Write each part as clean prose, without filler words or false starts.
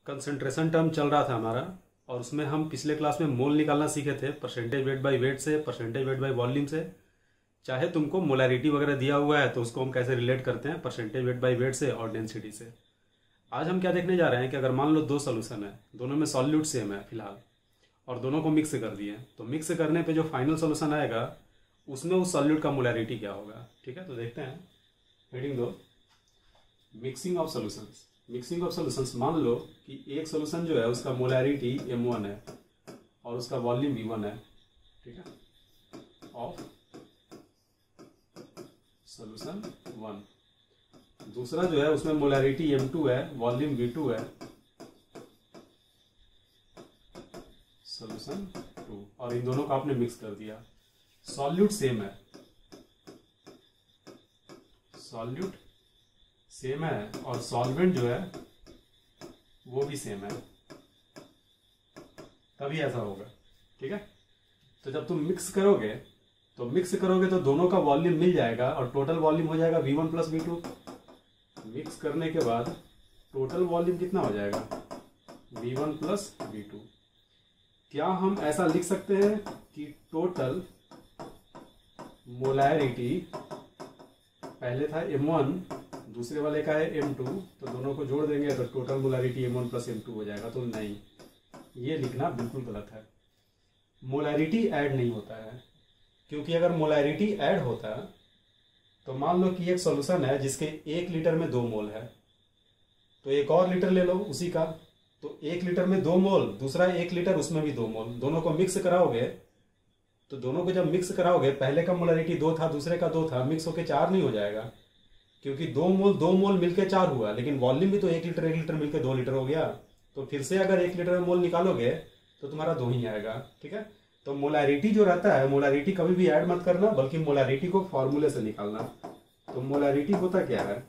Concentration term चल रहा था हमारा, और उसमें हम पिछले क्लास में मोल निकालना सीखे थे, परसेंटेज वेट बाय वेट से, परसेंटेज वेट बाय वॉल्यूम से। चाहे तुमको मोलैरिटी वगैरह दिया हुआ है तो उसको हम कैसे रिलेट करते हैं परसेंटेज वेट बाय वेट से और डेंसिटी से। आज हम क्या देखने जा रहे हैं कि अगर मान लो दो सोल्यूशन है, दोनों में सॉल्यूट सेम है फिलहाल, और दोनों को मिक्स कर दिए, तो मिक्स करने पे जो फाइनल सोल्यूशन आएगा उसमें उस सॉल्यूट का मोलैरिटी क्या होगा। ठीक है, तो देखते हैं। हेडिंग दो, mixing of solutions. Mixing of solutions, मान लो कि एक सोल्यूशन जो है उसका मोलैरिटी m1 है और उसका वॉल्यूम v1 है। ठीक है, ऑफ सोल्यूशन 1। दूसरा जो है उसमें मोलैरिटी m2 है, वॉल्यूम v2 है, सोल्यूशन 2, और इन दोनों को आपने मिक्स कर दिया। सॉल्यूट सेम है, सॉल्यूट सेम है और सॉल्वेंट जो है वो भी सेम है, तभी ऐसा होगा। ठीक है, तो जब तुम मिक्स करोगे तो दोनों का वॉल्यूम मिल जाएगा और टोटल वॉल्यूम हो जाएगा v1 प्लस v2। मिक्स करने के बाद टोटल वॉल्यूम कितना हो जाएगा, v1 प्लस v2। क्या हम ऐसा लिख सकते हैं कि टोटल मोलैरिटी, पहले था m1, दूसरे वाले का है m2, तो दोनों को जोड़ देंगे तो total molarity m1 plus m2 हो जाएगा। तो नहीं, ये लिखना बिल्कुल गलत है। मोलैरिटी ऐड नहीं होता है, क्योंकि अगर मोलैरिटी ऐड होता तो मान लो कि एक सॉल्यूशन है जिसके 1 लीटर में 2 मोल है, तो एक और लीटर ले लो उसी का, तो 1 लीटर में 2 मोल, दूसरा 1 लीटर उसमें भी 2 मोल, दोनों को मिक्स कराओगे तो दोनों को जब मिक्स कराओगे, पहले का मोलैरिटी 2 था, दूसरे का 2 था, मिक्स होके 4 नहीं हो जाएगा, क्योंकि 2 मोल मिलके 4 हुआ, लेकिन वॉल्यूम भी तो 1 लीटर मिलके 2 लीटर हो गया। तो फिर से अगर 1 लीटर में मोल निकालोगे तो तुम्हारा 2 ही आएगा। ठीक है, तो मोलैरिटी जो रहता है, मोलैरिटी कभी भी ऐड मत करना, बल्कि मोलैरिटी को फॉर्मूले से निकालना। तो मोलैरिटी होता क्या है,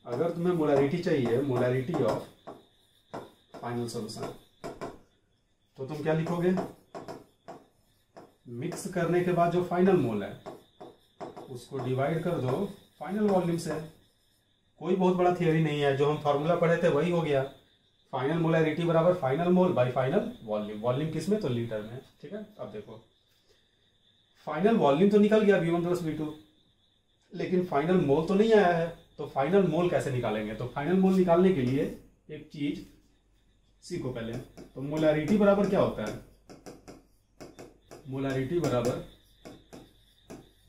अगर तुम्हें मोलैरिटी चाहिए, मोलैरिटी ऑफ फाइनल सॉल्यूशन, तो तुम क्या लिखोगे, मिक्स करने के बाद जो फाइनल मोल है उसको डिवाइड कर दो फाइनल वॉल्यूम से। कोई बहुत बड़ा थियरी नहीं है, जो हम फॉर्मूला पढ़े थे वही हो गया। फाइनल मोलैरिटी बराबर फाइनल मोल बाय फाइनल वॉल्यूम। वॉल्यूम किस में, तो लीटर में। ठीक है, अब देखो फाइनल वॉल्यूम तो निकल गया v1 प्लस v2, लेकिन फाइनल मोल तो नहीं आया है। तो फाइनल मोल कैसे निकालेंगे, तो फाइनल मोल निकालने के लिए एक चीज सीखो पहले। तो मोलैरिटी बराबर क्या होता है, मोलैरिटी बराबर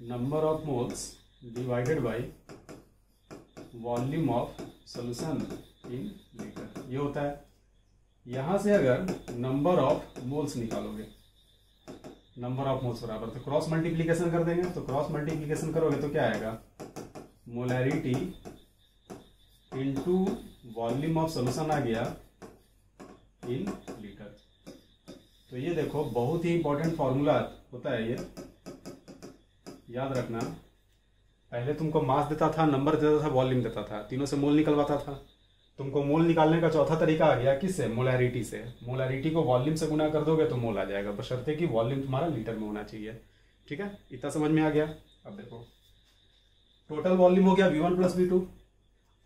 number of moles divided by volume of solution in litre, ये होता है। यहां से अगर नंबर ऑफ मोल्स निकालोगे, नंबर ऑफ मोल्स बराबर, तो क्रॉस मल्टीप्लीकेशन कर देंगे, तो क्रॉस मल्टीप्लीकेशन करोगे तो क्या आएगा, molarity into volume of solution आ गया इन लीटर। तो ये देखो बहुत ही इंपॉर्टेंट फॉर्मूला होता है ये, याद रखना। पहले तुमको मास देता था, नंबर देता था, वॉल्यूम देता था, तीनों से मोल निकलवाता था। तुमको मोल निकालने का चौथा तरीका आ गया, किससे, मोलैरिटी से। मोलैरिटी को वॉल्यूम से गुना कर दोगे तो मोल आ जाएगा, बशर्ते कि वॉल्यूम तुम्हारा लीटर में होना चाहिए। ठीक है, इतना समझ में आ गया। अब देखो टोटल वॉल्यूम हो गया v1 प्लस v2।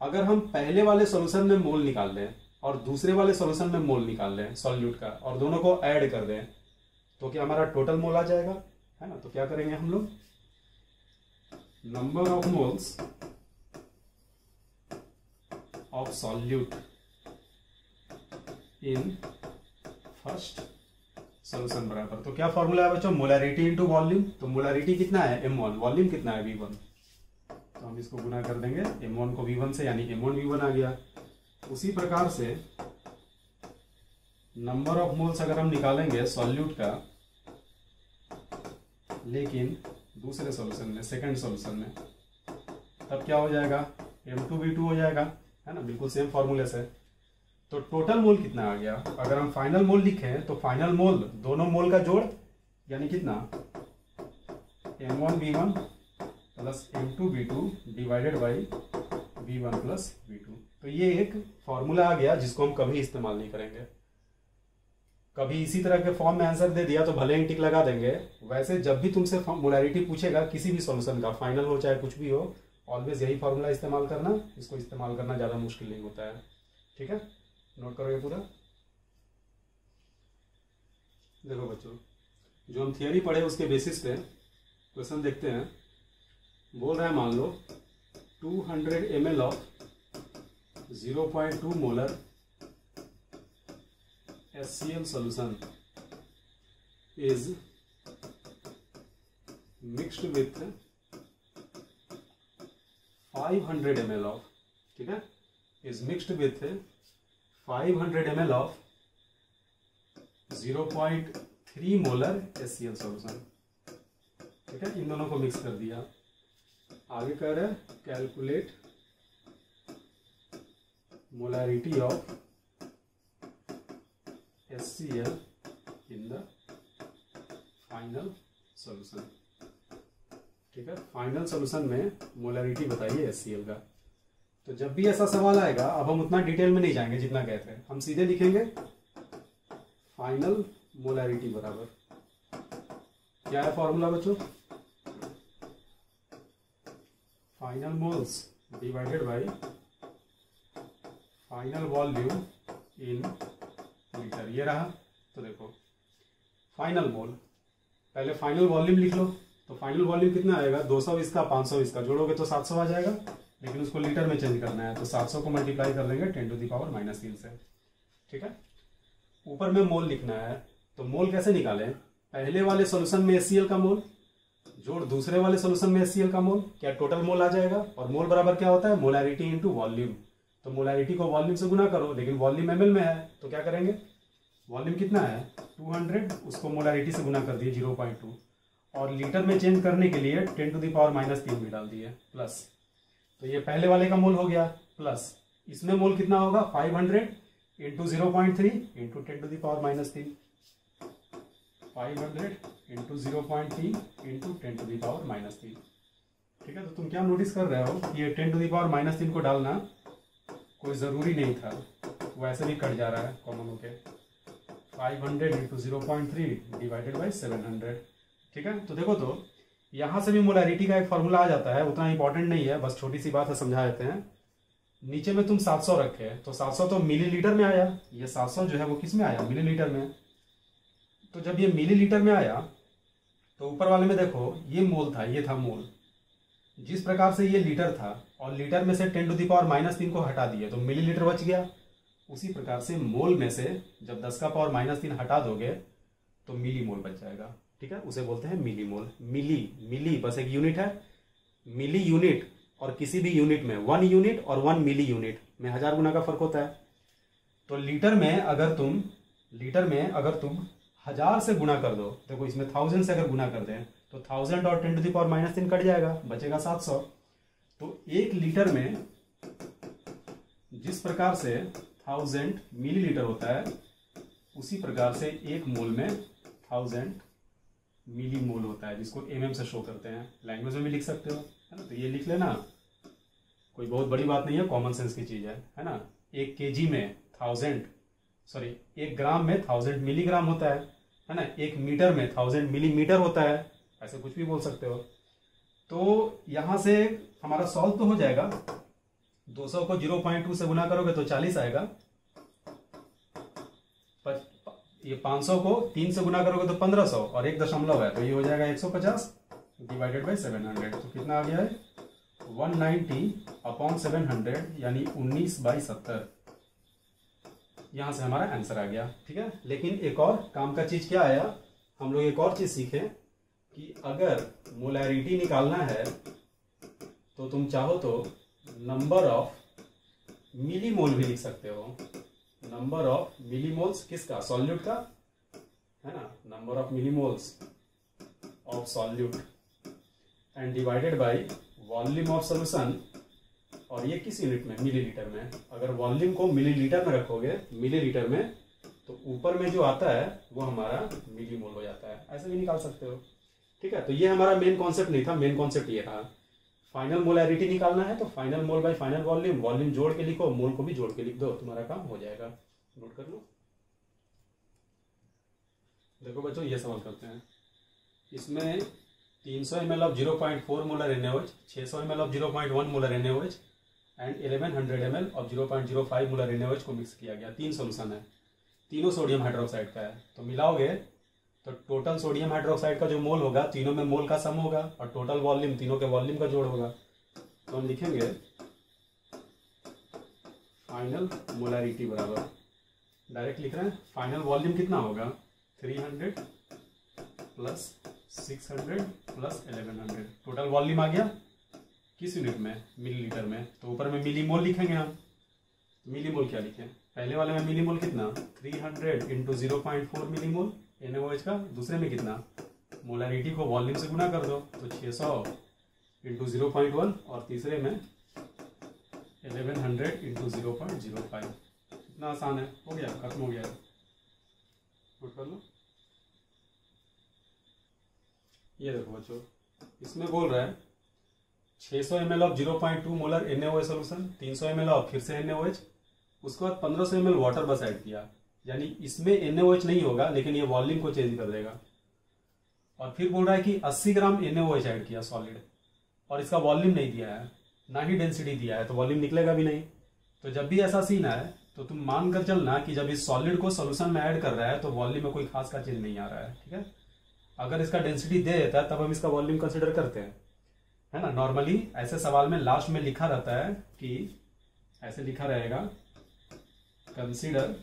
अगर हम पहले वाले सॉल्यूशन में मोल निकाल लें और दूसरे वाले सॉल्यूशन में मोल निकाल लें सॉल्यूट का, और दोनों को ऐड कर दें, तो क्या हमारा टोटल मोल आ जाएगा, है ना। तो क्या करेंगे हम लोग, number of moles of solute in first solution बराबर, तो क्या फॉर्मूला है बच्चों, मोलैरिटी इनटू वॉल्यूम। तो मोलैरिटी कितना है m1, वॉल्यूम कितना है v1, तो हम इसको गुना कर देंगे m1 को v1 से, यानी m1 v1 आ गया। उसी प्रकार से नंबर ऑफ मोल्स अगर हम निकालेंगे सॉल्यूट का, लेकिन दूसरे सॉल्यूशन में, सेकंड सॉल्यूशन में, तब क्या हो जाएगा, m2 v2 हो जाएगा, है ना, बिल्कुल सेम फॉर्मूले से। तो टोटल मोल कितना आ गया, अगर हम फाइनल मोल लिखें तो फाइनल मोल दोनों मोल का जोड़, यानी कितना, m1 v1 plus m2 v2 divided by v1 plus v2। तो ये एक फॉर्मूला आ गया जिसको हम कभी इस्तेमाल नहीं करेंगे। कभी इसी तरह के फॉर्म में आंसर दे दिया तो भले ही टिक लगा देंगे, वैसे जब भी तुमसे मोलैरिटी पूछेगा किसी भी सॉल्यूशन का, फाइनल हो चाहे कुछ भी हो, ऑलवेज यही फॉर्मूला इस्तेमाल करना। इसको इस्तेमाल करना ज़्यादा मुश्किल नहीं होता है। ठीक है, नोट करो ये पूरा। देखो बच्चों, जो हम थियरी पढ़े उसके बेसिस पे क्वेश्चन देखते हैं। बोल रहा है मान लो 200 ml of 0.2 molar HCl solution is mixed with 500 ml of, ठीक है, is mixed with 500 ml of 0.3 molar HCl solution, ठीक है। इन दोनों को मिक्स कर दिया। आगे कह रहे हैं calculate molarity of HCl in the final solution, ठीक है। फाइनल सॉल्यूशन में मोलैरिटी बताइए HCl का। तो जब भी ऐसा सवाल आएगा, अब हम उतना डिटेल में नहीं जाएंगे जितना कहते हैं, हम सीधे लिखेंगे फाइनल मोलैरिटी बराबर क्या है फॉर्मूला बच्चों, final moles divided by final volume in litre, ये रहा। तो देखो फाइनल मोल, पहले फाइनल वॉल्यूम लिख लो। तो फाइनल वॉल्यूम कितना आएगा, 200 इसका 500 इसका, जोड़ोगे तो 700 आ जाएगा, लेकिन उसको लीटर में चेंज करना है तो 700 को मल्टीप्लाई कर देंगे 10⁻³ से, ठीक है। ऊपर में मोल लिखना है, तो मोल कैसे निकालें, पहले वाले सॉल्यूशन में HCl का मोल जोड़ दूसरे वाले सॉल्यूशन में HCl का मोल, क्या टोटल मोल आ जाएगा। और मोल बराबर क्या होता है, मोलैरिटी इनटू वॉल्यूम। तो मोलैरिटी को वॉल्यूम से गुना करो, लेकिन वॉल्यूम ml में है तो क्या करेंगे, वॉल्यूम कितना है 200, उसको मोलैरिटी से गुना कर दिए 0.2, और लीटर में चेंज करने के लिए 10⁻³ भी डाल दिए प्लस। तो ये पहले वाले का मोल हो गया प्लस, इसमें मोल कितना होगा 500 इंटू 0.3 इंटू 10⁻³ 500 इंटू 0.3 इंटू 10⁻³, ठीक है। तो तुम क्या नोटिस कर रहे हो, ये 10⁻³ को डालना कोई ज़रूरी नहीं था, वैसे भी कट जा रहा है कॉमन होके। 500 इंटू 0.3 डिवाइडेड बाई 700, ठीक है। तो देखो, तो यहाँ से भी मोलैरिटी का एक फॉर्मूला आ जाता है, उतना इंपॉर्टेंट नहीं है, बस छोटी सी बात है, समझा देते हैं। नीचे में तुम 700 रखे, तो 700 तो मिलीलीटर में आया, ये 700 जो है वो किस में आया, मिलीलीटर में। तो जब ये मिलीलीटर में आया तो ऊपर वाले में देखो ये मोल था, ये था मोल। जिस प्रकार से ये लीटर था और लीटर में से 10⁻³ को हटा दिए तो मिलीलीटर बच गया, उसी प्रकार से मोल में से जब 10⁻³ हटा दोगे तो मिली मोल बच जाएगा, ठीक है। उसे बोलते हैं मिली मोल। मिली बस एक यूनिट है, मिली यूनिट, और किसी भी यूनिट में 1 यूनिट और 1 मिली यूनिट में 1000 गुना का फर्क होता है। तो लीटर में अगर तुम 1000 से गुना कर दो, देखो इसमें 1000 से अगर गुना कर दें तो 1000 और 10⁻³ कट जाएगा, बचेगा 700। तो एक लीटर में जिस प्रकार से 1000 मिलीलीटर होता है, उसी प्रकार से एक मोल में 1000 मिली मोल होता है, जिसको mm से शो करते हैं। लैंग्वेज में भी लिख सकते हो, है ना। तो ये लिख लेना, कोई बहुत बड़ी बात नहीं है, कॉमन सेंस की चीज है ना। 1 kg में 1 ग्राम में 1000 मिलीग्राम होता है ना। 1 मीटर में 1000 मिलीमीटर होता है, ऐसे कुछ भी बोल सकते हो। तो यहां से हमारा सॉल्व तो हो जाएगा, 200 को 0.2 से गुना करोगे तो 40 आएगा, ये 500 को 3 से गुना करोगे तो 1500, और 1 दशमलव है तो ये हो जाएगा 150 डिवाइडेड बाई 700। तो कितना आ गया है 190/700, यानी 19/70। यहां से हमारा आंसर आ गया, ठीक है। लेकिन एक और काम का चीज क्या आया, हम लोग एक और चीज सीखे कि अगर मोलैरिटी निकालना है तो तुम चाहो तो नंबर ऑफ मिलीमोल भी लिख सकते हो। नंबर ऑफ मिलीमोल्स किसका, सॉल्यूट का, है ना। Number of millimoles of solute and divided by volume of solution, और ये किस यूनिट में, मिलीलीटर में। अगर वॉल्यूम को मिलीलीटर में रखोगे, मिलीलीटर में, तो ऊपर में जो आता है वो हमारा मिलीमोल हो जाता है, ऐसे भी निकाल सकते हो, ठीक है। तो ये हमारा मेन कॉन्सेप्ट नहीं था, मेन कॉन्सेप्ट ये था फाइनल मोलैरिटी निकालना है तो फाइनल मोल बाय फाइनल वॉल्यूम, वॉल्यूम जोड़ के लिखो, मोल को भी जोड़ के लिख दो, तुम्हारा काम हो जाएगा। नोट कर लो। देखो बच्चों, ये सवाल करते हैं, इसमें 300 ml of 0.4 molar NaOH, 600 ml of 0.1 molar NaOH and 1100 ml of 0.05 molar NaOH को मिक्स किया गया। 3 सोल्यूशन है, तीनों सोडियम हाइड्रोक्साइड का है। तो मिलाओगे तो टोटल सोडियम हाइड्रोक्साइड का जो मोल होगा, तीनों में मोल का सम होगा, और टोटल वॉल्यूम तीनों के वॉल्यूम का जोड़ होगा। तो हम लिखेंगे फाइनल मोलैरिटी बराबर, डायरेक्ट लिख रहे हैं, फाइनल वॉल्यूम कितना होगा 300 प्लस 600 प्लस 1100, टोटल वॉल्यूम आ गया किस यूनिट में, मिलीलीटर में। तो ऊपर में मिलीमोल लिखेंगे हम। मिलीमोल क्या लिखें, पहले वाले में मिलीमोल कितना 300 इंटू 0.4 मिलीमोल NaOH का, दूसरे में कितना, मोलैरिटी को वॉल्यूम से गुना कर दो तो 600 इंटू 0.1, और तीसरे में 1100 इंटू 0.05। इतना आसान है, हो गया, खत्म हो गया। नोट कर लो। ये देखो बच्चों, इसमें बोल रहा है 600 ml of 0.2 molar NaOH solution, 300 ml of फिर से NaOH, उसके बाद 1500 ml वाटर बस ऐड किया, यानी इसमें NaOH नहीं होगा लेकिन ये वॉल्यूम को चेंज कर देगा। और फिर बोल रहा है कि 80 ग्राम NaOH ऐड किया सॉलिड, और इसका वॉल्यूम नहीं दिया है, ना ही डेंसिटी दिया है, तो वॉल्यूम निकलेगा भी नहीं। तो जब भी ऐसा सीन है तो तुम मान कर चलना कि जब इस सॉलिड को सोल्यूशन में ऐड कर रहा है तो वॉल्यूम में कोई खास का चेंज नहीं आ रहा है, ठीक है। अगर इसका डेंसिटी दे देता है तब हम इसका वॉल्यूम कंसिडर करते हैं, है ना। नॉर्मली ऐसे सवाल में लास्ट में लिखा रहता है कि ऐसे लिखा रहेगा, consider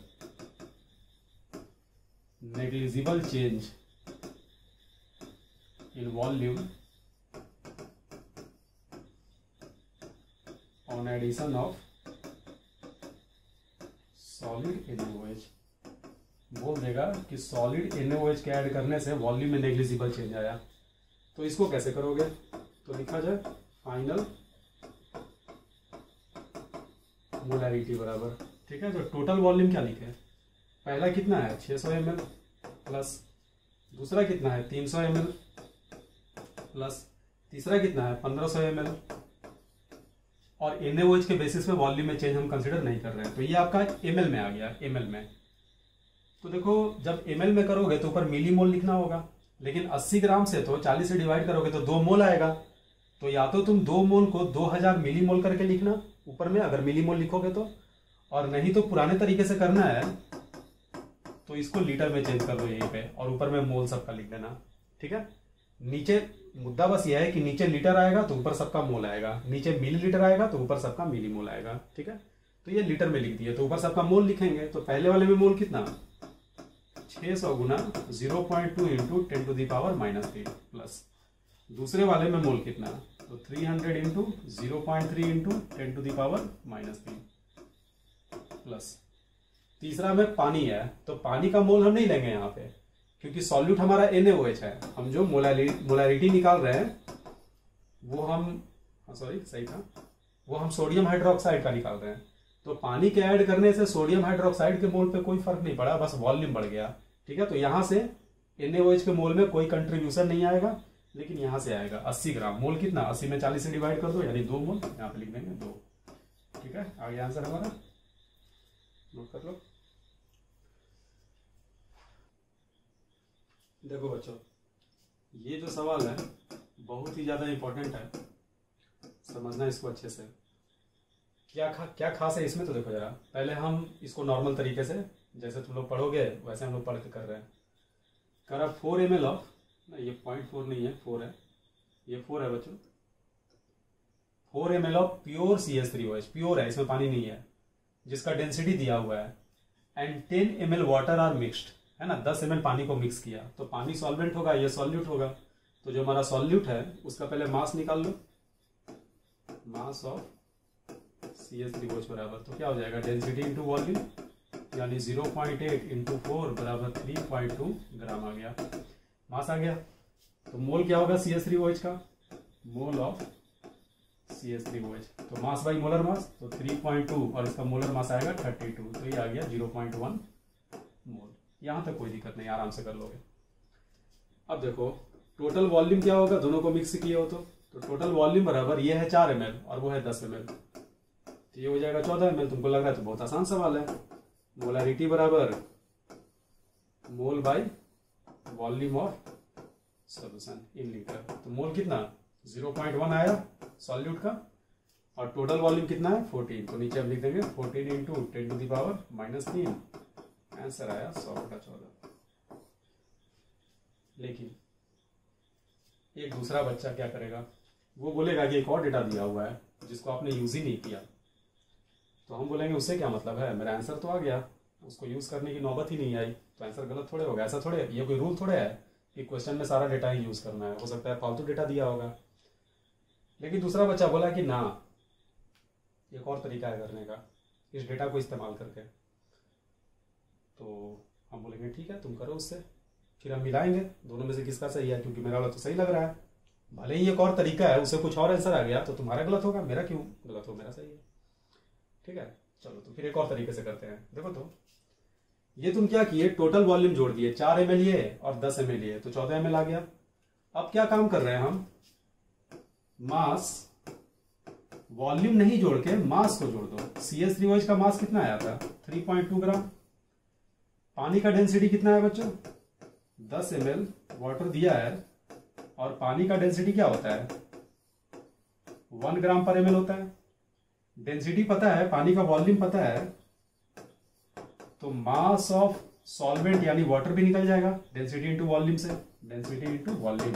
negligible change in volume on addition of solid NaOH। बोल देगा कि सॉलिड NaOH के ऐड करने से वॉल्यूम में नेग्लिजिबल चेंज आया। तो इसको कैसे करोगे, तो लिखा जाए फाइनल मोलैरिटी बराबर, ठीक है। तो टोटल वॉल्यूम क्या लिखे, पहला कितना है 600 ml प्लस दूसरा कितना है 300 ml प्लस तीसरा कितना है 1500 ml, और NaOH के बेसिस पे वॉल्यूम में चेंज हम कंसीडर नहीं कर रहे हैं। तो ये आपका ml में आ गया, ml में। तो देखो जब ml में करोगे तो ऊपर मिलीमोल लिखना होगा, लेकिन 80 ग्राम से तो 40 से डिवाइड करोगे तो 2 मोल आएगा। तो या तो तुम 2 मोल को 2000 मिलीमोल करके लिखना ऊपर में, अगर मिलीमोल लिखोगे तो, और नहीं तो पुराने तरीके से करना है तो इसको लीटर में चेंज कर दो यहीं पे, और ऊपर में मोल सबका लिख देना, ठीक है। नीचे मुद्दा बस यह है कि नीचे लीटर आएगा तो ऊपर सबका मोल आएगा, नीचे मिलीलीटर आएगा तो ऊपर सबका मिलीमोल आएगा, ठीक है। तो ये लीटर में लिख दिए तो ऊपर सबका मोल लिखेंगे। तो पहले वाले में मोल कितना 600 गुना 0.2 इंटू 10⁻³ प्लस दूसरे वाले में मोल कितना, तो 300 इंटू 0.3 इंटू 10⁻³ प्लस तीसरा में पानी है, तो पानी का मोल हम नहीं लेंगे यहाँ पे क्योंकि सॉल्यूट हमारा NaOH है। हम जो मोलैरिटी निकाल रहे हैं वो हम वो हम सोडियम हाइड्रोक्साइड का निकाल रहे हैं। तो पानी के ऐड करने से सोडियम हाइड्रोक्साइड के मोल पे कोई फर्क नहीं पड़ा, बस वॉल्यूम बढ़ गया, ठीक है। तो यहां से NaOH के मोल में कोई कंट्रीब्यूशन नहीं आएगा, लेकिन यहां से आएगा 80 ग्राम। मोल कितना 80 में 40 से डिवाइड कर दो, यानी 2 मोल, यहाँ पे लिख देंगे 2, ठीक है। आगे आंसर हमारा नोट कर लो। देखो बच्चों, ये जो सवाल है बहुत ही ज्यादा इंपॉर्टेंट है, समझना इसको अच्छे से। क्या खास है इसमें, तो देखो जरा, पहले हम इसको नॉर्मल तरीके से जैसे तुम लोग पढ़ोगे वैसे हम लोग पढ़ के कर रहे हैं। करा 4 ml ऑफ, ना ये 0.4 नहीं है 4 है, ये 4 है बच्चों। 4 ml of pure CH3OH, pure है, इसमें पानी नहीं है, जिसका डेंसिटी दिया हुआ है, and 10 ml water are mixed, है ना। 10 ml पानी को मिक्स किया तो पानी सॉल्वेंट होगा, ये सॉल्यूट होगा। तो जो हमारा सॉल्यूट है उसका पहले मास निकाल लो, मास ऑफ CH3OH बराबर, तो क्या हो जाएगा डेंसिटी इंटू वॉल्यूम, यानी 0.8 इंटू 4 बराबर 3.2 ग्राम आ गया, मास आ गया। तो मोल क्या होगा CH3OH का, मोल ऑफ CH3OH, तो मास बाई मोलर मास, तो 3.2 और इसका मोलर मास आएगा 32, तो ये आ गया 0.1 मोल। यहां तक कोई दिक्कत नहीं, आराम से कर लोगे। अब देखो टोटल वॉल्यूम क्या होगा, दोनों को मिक्स किए हो तो टोटल वॉल्यूम बराबर ये है 4 ml और वो है 10 ml, तो ये हो जाएगा 14 ml। तुमको लग रहा है तो बहुत आसान सवाल है। मोलैरिटी बराबर mole by volume of solution in litre, तो मोल कितना 0.1 आया सॉल्यूट का, और टोटल वॉल्यूम कितना है 14, तो नीचे हम लिख देंगे 14 into 10 to the power -3, answer आया 100/14। लेकिन एक दूसरा बच्चा क्या करेगा, वो बोलेगा कि एक और डेटा दिया हुआ है जिसको आपने यूज ही नहीं किया। तो हम बोलेंगे उससे क्या मतलब है, मेरा आंसर तो आ गया, उसको यूज करने की नौबत ही नहीं आई, तो आंसर गलत थोड़े होगा। ऐसा थोड़े, ये कोई रूल थोड़े है कि क्वेश्चन में सारा डेटा ही यूज करना है, हो सकता है फालतू डेटा दिया होगा। लेकिन दूसरा बच्चा बोला कि ना, एक और तरीका है करने का, इस डेटा को इस्तेमाल करके। तो हम बोलेंगे ठीक है, तुम करो उससे, फिर हम मिलाएंगे दोनों में से किसका सही है, क्योंकि मेरा वाला तो सही लग रहा है। भले ही एक और तरीका है, उससे कुछ और आंसर आ गया तो तुम्हारा गलत होगा, मेरा क्यों गलत हो, मेरा सही है। ठीक है, चलो तो फिर एक और तरीके से करते हैं। देखो तो ये तुम क्या किए, टोटल वॉल्यूम जोड़ दिए, 4 ml ये और 10 ml ये, तो 14 ml आ गया। अब क्या काम कर रहे हैं हम, मास, वॉल्यूम नहीं जोड़ के मास को जोड़ दो। CH3OH का मास कितना आया था 3.2 ग्राम। पानी का डेंसिटी कितना है बच्चों 10 ml वाटर दिया है, और पानी का डेंसिटी क्या होता है 1 ग्राम पर ml होता है। डेंसिटी पता है, पानी का वॉल्यूम पता है, तो मास ऑफ सॉल्वेंट यानी वाटर भी निकल जाएगा डेंसिटी इंटू वॉल्यूम से, डेंसिटी इंटू वॉल्यूम,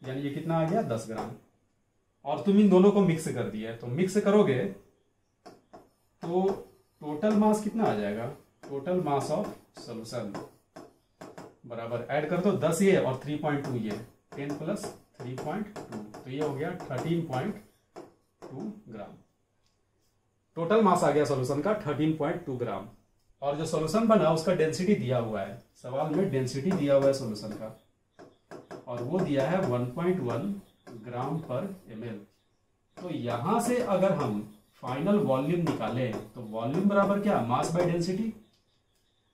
यानी ये कितना आ गया 10 ग्राम। और तुम इन दोनों को मिक्स कर दिया, तो मिक्स करोगे तो टोटल मास कितना आ जाएगा, टोटल मास ऑफ सोल्यूशन बराबर ऐड कर दो 10 ये और 3.2 ये, 10 प्लस 3.2, तो ये हो गया 13.2 ग्राम। टोटल मास आ गया सॉल्यूशन का 13.2 ग्राम। और जो सॉल्यूशन बना उसका डेंसिटी दिया हुआ है, सवाल में डेंसिटी दिया हुआ है सॉल्यूशन का, और वो दिया है 1.1 ग्राम पर ml। तो यहां से अगर हम फाइनल वॉल्यूम निकाले तो वॉल्यूम बराबर क्या, मास बाय डेंसिटी,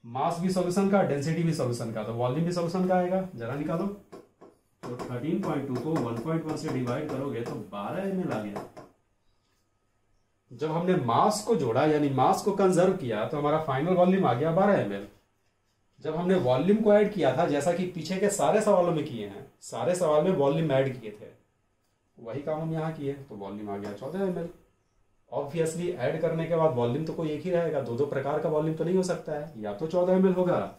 मास भी सॉल्यूशन का, डेंसिटी भी सॉल्यूशन का, तो वॉल्यूम भी सॉल्यूशन का आएगा। जरा निकालो, तो 13.2 को 1.1 से डिवाइड करोगे तो 12 ml आ गया। जब हमने मास को जोड़ा यानी मास को कंजर्व किया तो हमारा फाइनल वॉल्यूम आ गया 12 ml। जब हमने वॉल्यूम को ऐड किया था, जैसा कि पीछे के सारे सवालों में किए हैं, सारे सवाल में वॉल्यूम ऐड किए थे, वही काम हम यहाँ किए, तो वॉल्यूम आ गया 14 ml। ऑब्वियसली ऐड करने के बाद वॉल्यूम तो कोई एक ही रहेगा, दो प्रकार का वॉल्यूम तो नहीं हो सकता है, या तो 14 ml होगा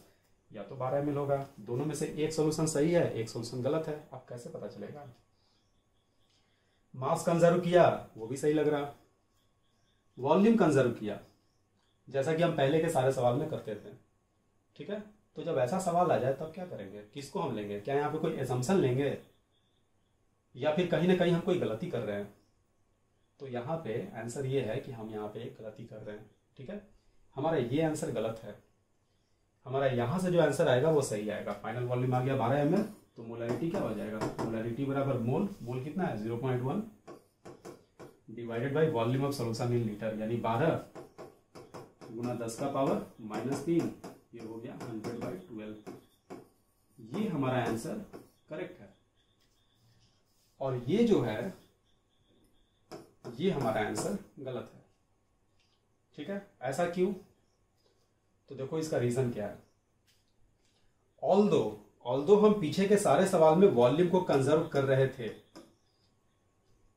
या तो 12 ml होगा। दोनों में से एक सोल्यूशन सही है, एक सोल्यूशन गलत है। अब कैसे पता चलेगा, मास कंजर्व किया वो भी सही लग रहा, वॉल्यूम कंजर्व किया जैसा कि हम पहले के सारे सवाल में करते थे। ठीक है, तो जब ऐसा सवाल आ जाए तब क्या करेंगे, किसको हम लेंगे, क्या यहाँ पे कोई एजम्पशन लेंगे या फिर कहीं ना कहीं हम कोई गलती कर रहे हैं। तो यहाँ पे आंसर ये है कि हम यहाँ पे एक गलती कर रहे हैं। ठीक है, हमारा ये आंसर गलत है, हमारा यहाँ से जो आंसर आएगा वो सही आएगा। फाइनल वॉल्यूम आ गया 12 ml, तो मोलैरिटी क्या हो जाएगा, मोलैरिटी बराबर मोल, मोल कितना है 0.1 divided by volume of solution in litre, यानी 12 गुना 10 का पावर -3, ये हो गया 100/12। ये हमारा आंसर करेक्ट है। और ये जो है ये हमारा आंसर गलत है। ठीक है, ऐसा क्यों, तो देखो इसका रीजन क्या है। ऑल्दो हम पीछे के सारे सवाल में वॉल्यूम को कंजर्व कर रहे थे,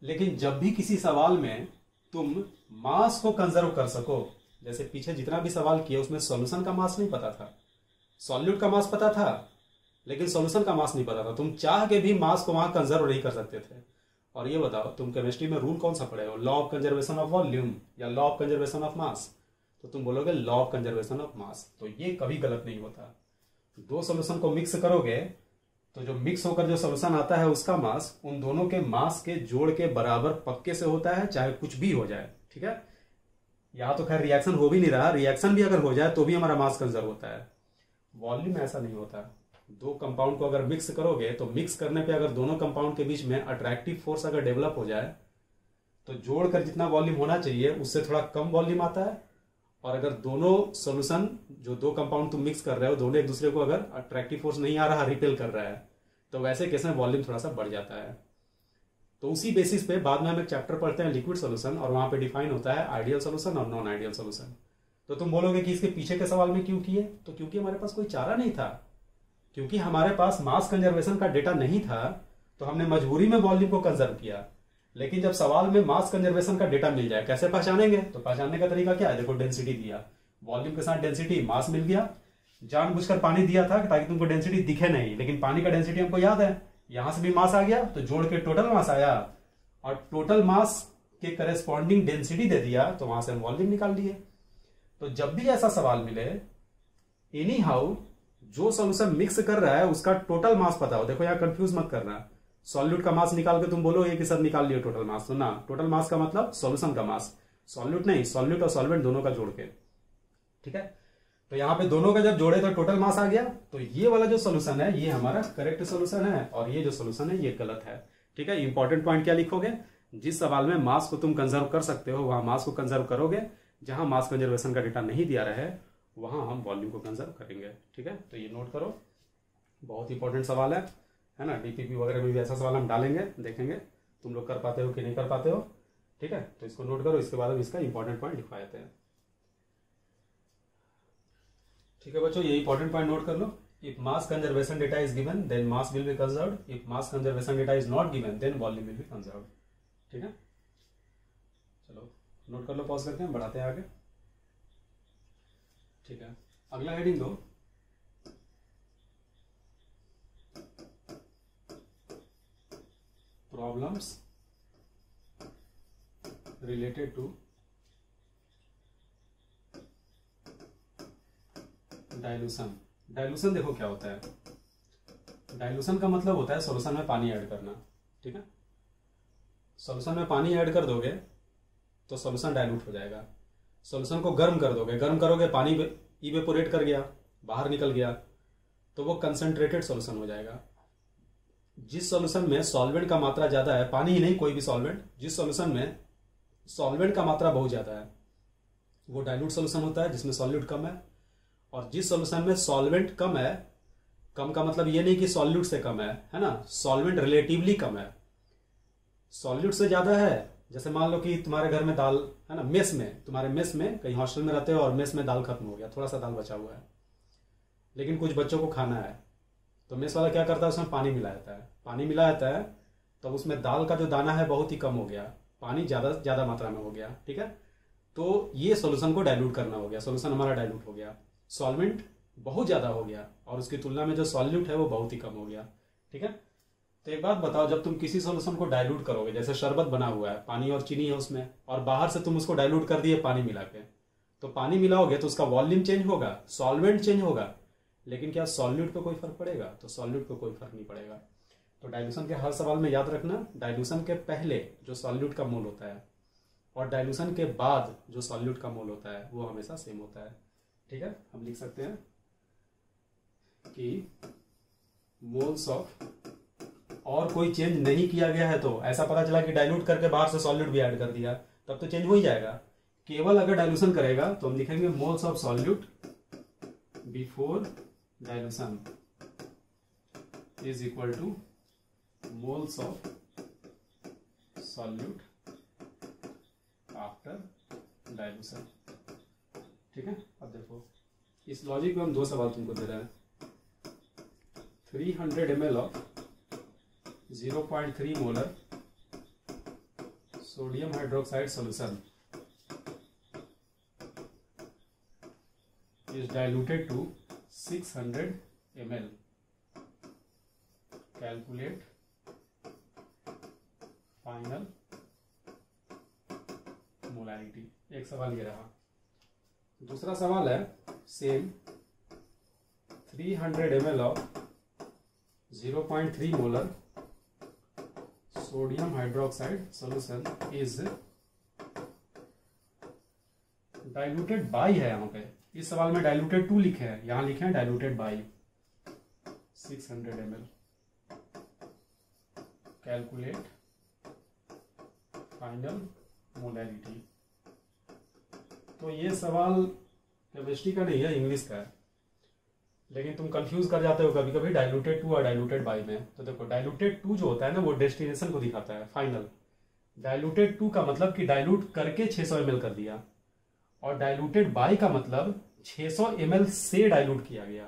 लेकिन जब भी किसी सवाल में तुम मास को कंजर्व कर सको, जैसे पीछे जितना भी सवाल किए उसमें सॉल्यूशन का मास नहीं पता था, सॉल्यूट का मास पता था लेकिन सॉल्यूशन का मास नहीं पता था, तुम चाह के भी मास को वहां कंजर्व नहीं कर सकते थे। और ये बताओ तुम केमिस्ट्री में रूल कौन सा पढ़े हो, law of conservation of volume या law of conservation of mass, तो तुम बोलोगे law of conservation of mass. तो ये कभी गलत नहीं होता। दो सॉल्यूशन को मिक्स करोगे तो जो मिक्स होकर जो सॉल्यूशन आता है उसका मास उन दोनों के मास के जोड़ के बराबर पक्के से होता है, चाहे कुछ भी हो जाए। ठीक है, यहाँ तो खैर रिएक्शन हो भी नहीं रहा, रिएक्शन भी अगर हो जाए तो भी हमारा मास कंजर्व होता है। वॉल्यूम ऐसा नहीं होता। दो कंपाउंड को अगर मिक्स करोगे तो मिक्स करने पे अगर दोनों कंपाउंड के बीच में अट्रैक्टिव फोर्स अगर डेवलप हो जाए तो जोड़कर जितना वॉल्यूम होना चाहिए उससे थोड़ा कम वॉल्यूम आता है। और अगर दोनों सॉल्यूशन जो दो कंपाउंड तुम मिक्स कर रहे हो दोनों एक दूसरे को अगर अट्रैक्टिव फोर्स नहीं आ रहा, रिपेल कर रहा है, तो वैसे केस में वॉल्यूम थोड़ा सा बढ़ जाता है। तो उसी बेसिस पे बाद में हम एक चैप्टर पढ़ते हैं लिक्विड सॉल्यूशन, और वहां पे डिफाइन होता है आइडियल सॉल्यूशन और नॉन आइडियल सॉल्यूशन। तो तुम बोलोगे कि इसके पीछे के सवाल में क्यों किए, तो क्योंकि हमारे पास कोई चारा नहीं था, क्योंकि हमारे पास मास कंजर्वेशन का डेटा नहीं था, तो हमने मजबूरी में वॉल्यूम को कंजर्व किया। लेकिन जब सवाल में मास कंजर्वेशन का डेटा मिल जाए, कैसे पहचानेंगे? तो पहचानने का तरीका क्या है? देखो, डेंसिटी दिया, वॉल्यूम के साथ डेंसिटी, मास मिल गया। जानबूझकर पानी दिया था ताकि तुमको डेंसिटी दिखे नहीं, लेकिन पानी का डेंसिटी हमको याद है, यहां से भी मास आ गया तो जोड़ के टोटल मास आया, और टोटल मास के करेस्पॉन्डिंग डेंसिटी दे दिया, तो वहां से हम वॉल्यूम निकाल लिए। तो जब भी ऐसा सवाल मिले, एनी हाउ जो सॉल्यूशन मिक्स कर रहा है उसका टोटल मास पता हो। देखो, यहाँ कंफ्यूज मत करना, सॉल्यूट का मास निकाल के तुम बोलो एक ही साथ निकाल लियो टोटल मास, तो ना, टोटल मास का मतलब सॉल्यूशन का मास, सॉल्यूट नहीं, सॉल्यूट और सॉल्वेंट दोनों का जोड़ के, ठीक है। तो यहाँ पे दोनों का जब जोड़े तो टोटल मास आ गया। तो ये वाला जो सोल्यूशन है ये हमारा करेक्ट सोल्यूशन है, और ये जो सोल्यूशन है ये गलत है, ठीक है। इंपॉर्टेंट पॉइंट क्या लिखोगे? जिस सवाल में मास को तुम कंजर्व कर सकते हो वहां मास को कंजर्व करोगे, जहां मास कंजर्वेशन का डेटा नहीं दिया रहे वहां हम वॉल्यूम को कंजर्व करेंगे, ठीक है। तो ये नोट करो, बहुत इंपॉर्टेंट सवाल है ना। डीपीपी वगैरह में भी ऐसा सवाल हम डालेंगे, देखेंगे तुम लोग कर पाते हो कि नहीं कर पाते हो, ठीक है। तो इसको नोट करो, इसके बाद हम इसका इंपॉर्टेंट पॉइंट लिखवा देते हैं, ठीक है बच्चों। ये इंपॉर्टेंट पॉइंट नोट कर लो। If mass conservation data is given then mass will be conserved, if mass conservation data is not given then volume will be conserved, ठीक है। चलो नोट कर लो, पॉज करके हम बढ़ाते हैं आगे, ठीक है। अगला हेडिंग दो, problems related to dilution. Dilution देखो क्या होता है, डाइल्यूशन का मतलब होता है सॉल्यूशन में पानी ऐड करना, ठीक है। सॉल्यूशन में पानी ऐड कर दोगे तो सॉल्यूशन डाइल्यूट हो जाएगा। सॉल्यूशन को गर्म कर दोगे, गर्म करोगे, पानी इवेपोरेट कर गया, बाहर निकल गया, तो वो कंसंट्रेटेड सॉल्यूशन हो जाएगा। जिस सॉल्यूशन में सॉल्वेंट का मात्रा ज्यादा है, पानी ही नहीं कोई भी सॉल्वेंट, जिस सॉल्यूशन में सॉल्वेंट का मात्रा बहुत ज्यादा है वो डाइल्यूट सॉल्यूशन होता है, जिसमें सॉल्यूट कम है। और जिस सॉल्यूशन में सॉल्वेंट कम है, कम का मतलब ये नहीं कि सॉल्यूट से कम है ना, सॉल्वेंट रिलेटिवली कम है, सॉल्यूट से ज्यादा है। जैसे मान लो कि तुम्हारे घर में दाल है ना, मेस में, तुम्हारे मेस में कहीं हॉस्टल में रहते हो और मेस में दाल खत्म हो गया, थोड़ा सा दाल बचा हुआ है, लेकिन कुछ बच्चों को खाना है, तो मेस वाला क्या करता है, उसमें पानी मिला जाता है। पानी मिला जाता है तो उसमें दाल का जो दाना है बहुत ही कम हो गया, पानी ज्यादा मात्रा में हो गया, ठीक है। तो ये सॉल्यूशन को डाइल्यूट करना हो गया, सॉल्यूशन हमारा डाइल्यूट हो गया। सॉल्वेंट बहुत ज्यादा हो गया और उसकी तुलना में जो सॉल्यूट है वो बहुत ही कम हो गया, ठीक है। तो एक बात बताओ, जब तुम किसी सॉल्यूशन को डाइल्यूट करोगे, जैसे शरबत बना हुआ है, पानी और चीनी है उसमें, और बाहर से तुम उसको डाइल्यूट कर दिए पानी मिला के, तो पानी मिलाओगे तो उसका वॉल्यूम चेंज होगा, सॉल्वेंट चेंज होगा, लेकिन क्या सॉल्यूट पे कोई फर्क पड़ेगा? तो सॉल्यूट पे कोई फर्क नहीं पड़ेगा। तो डाइल्यूशन के हर सवाल में याद रखना, डाइल्यूशन के पहले जो सॉल्यूट का मोल होता है और डाइल्यूशन के बाद जो सॉल्यूट का मोल होता है वो हमेशा सेम होता है, ठीक है। हम लिख सकते हैं कि मोल्स ऑफ, और कोई चेंज नहीं किया गया है, तो ऐसा पता चला कि डाइल्यूट करके बाहर से सॉल्यूट भी ऐड कर दिया, तब तो चेंज हो ही जाएगा। केवल अगर डाइल्यूशन करेगा तो हम लिखेंगे moles of solute before dilution is equal two moles of solute after dilution, ठीक है। अब देखो इस लॉजिक में हम दो सवाल तुमको दे रहे हैं। 300 ml of 0.3 molar sodium hydroxide solution is diluted to 600 ml. Calculate final molarity। एक सवाल ये रहा। दूसरा सवाल है same 300 ml of 0.3 molar sodium hydroxide solution is diluted by है। यहाँ पे इस सवाल में डाइल्यूटेड टू लिखे हैं, यहां लिखे हैं diluted by 600 ml। Calculate final molarity. तो ये सवाल केमिस्ट्री का नहीं है, इंग्लिश का है, लेकिन तुम कंफ्यूज कर जाते हो कभी कभी डाइल्यूटेड टू और डाइल्यूटेड बाई में। तो देखो डाइल्यूटेड टू जो होता है ना वो डेस्टिनेशन को दिखाता है, फाइनल। डाइल्यूटेड टू का मतलब कि डाइल्यूट करके 600 ml कर दिया, और डाइल्यूटेड बाई का मतलब 600 ml से डाइल्यूट किया गया।